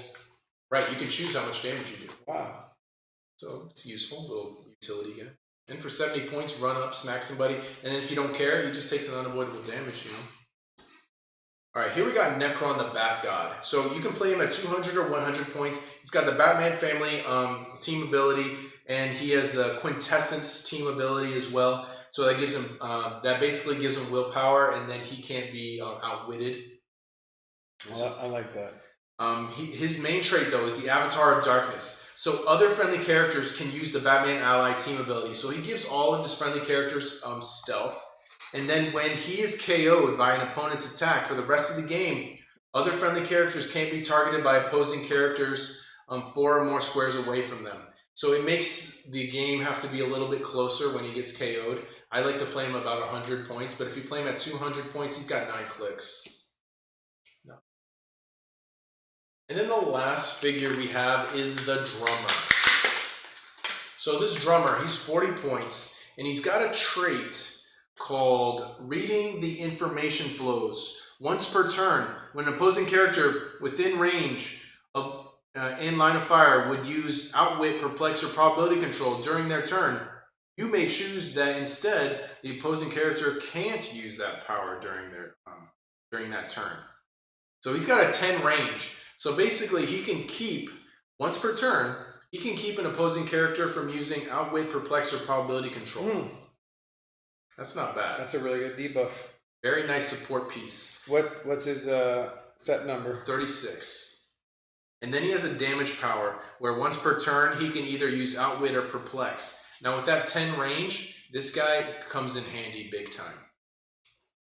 Right, you can choose how much damage you do. Wow. So it's useful, little utility guy. And for 70 points, run up, smack somebody, and then if you don't care, he just takes an unavoidable damage, you know. Alright, here we got Necron the Bat God. So you can play him at 200 or 100 points. He's got the Batman family team ability, and he has the Quintessence team ability as well. So that gives him, that basically gives him willpower, and then he can't be outwitted. I like that. His main trait, though, is the Avatar of Darkness. So other friendly characters can use the Batman Ally team ability. So he gives all of his friendly characters stealth. And then when he is KO'd by an opponent's attack for the rest of the game, other friendly characters can't be targeted by opposing characters 4 or more squares away from them. So it makes the game have to be a little bit closer when he gets KO'd. I like to play him about 100 points, but if you play him at 200 points, he's got 9 clicks. No. And then the last figure we have is the Drummer. So this Drummer, he's 40 points, and he's got a trait called Reading the Information Flows. Once per turn, when an opposing character within range of in line of fire would use Outwit, Perplex, or Probability Control during their turn, you may choose that instead the opposing character can't use that power during that turn. So he's got a 10 range. So basically he can keep, once per turn, he can keep an opposing character from using Outwit, Perplex, or Probability Control. That's not bad. That's a really good debuff. Very nice support piece. What's his set number? 36. And then he has a damage power where once per turn he can either use Outwit or Perplex. Now with that 10 range, this guy comes in handy big time.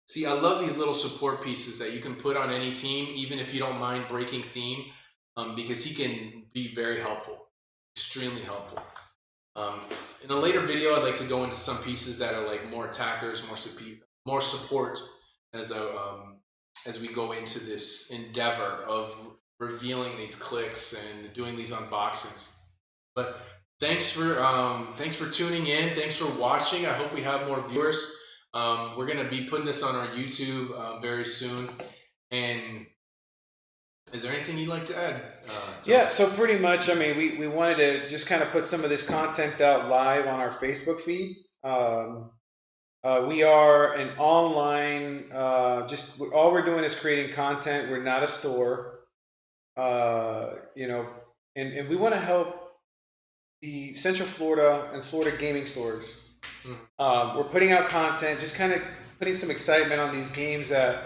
See, I love these little support pieces that you can put on any team, even if you don't mind breaking theme, because he can be very helpful, extremely helpful. In a later video, I'd like to go into some pieces that are like more attackers, more support as we go into this endeavor of revealing these clicks and doing these unboxings. But thanks for tuning in. Thanks for watching. I hope we have more viewers. We're gonna be putting this on our YouTube very soon. And is there anything you'd like to add? Yeah, so pretty much, I mean, we wanted to just kind of put some of this content out live on our Facebook feed. We are an online, all we're doing is creating content. We're not a store, and we want to help the Central Florida and Florida gaming stores. We're putting out content, just kind of putting some excitement on these games that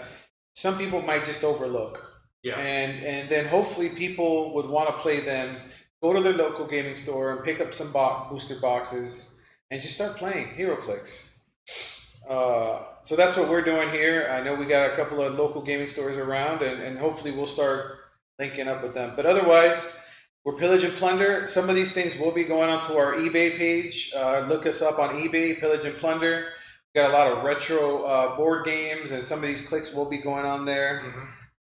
some people might just overlook. Yeah. And then hopefully people would want to play them, go to their local gaming store and pick up some booster boxes and just start playing Heroclix. So that's what we're doing here. I know we got a couple of local gaming stores around, and hopefully we'll start linking up with them. But otherwise, we're Pillage and Plunder. Some of these things will be going onto our eBay page. Look us up on eBay, Pillage and Plunder. We got a lot of retro board games, and some of these clicks will be going on there.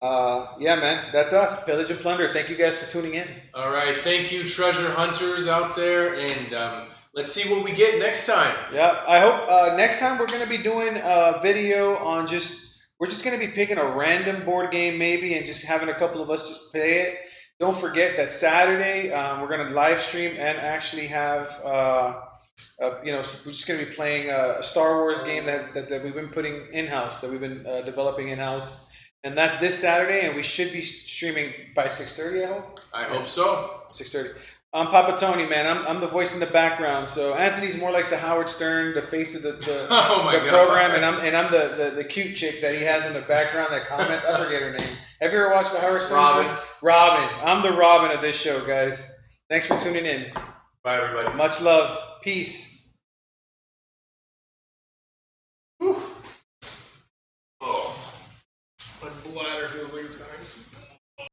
Yeah, man, that's us, Pillage and Plunder. Thank you guys for tuning in. All right, thank you, treasure hunters out there, and let's see what we get next time. Yeah, I hope next time we're going to be doing a video on we're just going to be picking a random board game maybe and just having a couple of us just play it. Don't forget that Saturday we're going to live stream and actually have, we're just going to be playing a Star Wars game that we've been putting in-house, that we've been developing in-house. And that's this Saturday, and we should be streaming by 6:30, I hope? I hope so. 6:30. I'm Papa Tony, man. I'm the voice in the background. So Anthony's more like the Howard Stern, the face of the program, and I'm the cute chick that he has in the background that comments. I forget her name. Have you ever watched the Howard Stern show? Robin. I'm the Robin of this show, guys. Thanks for tuning in. Bye, everybody. Much love. Peace. Whew. My bladder feels like it's nice.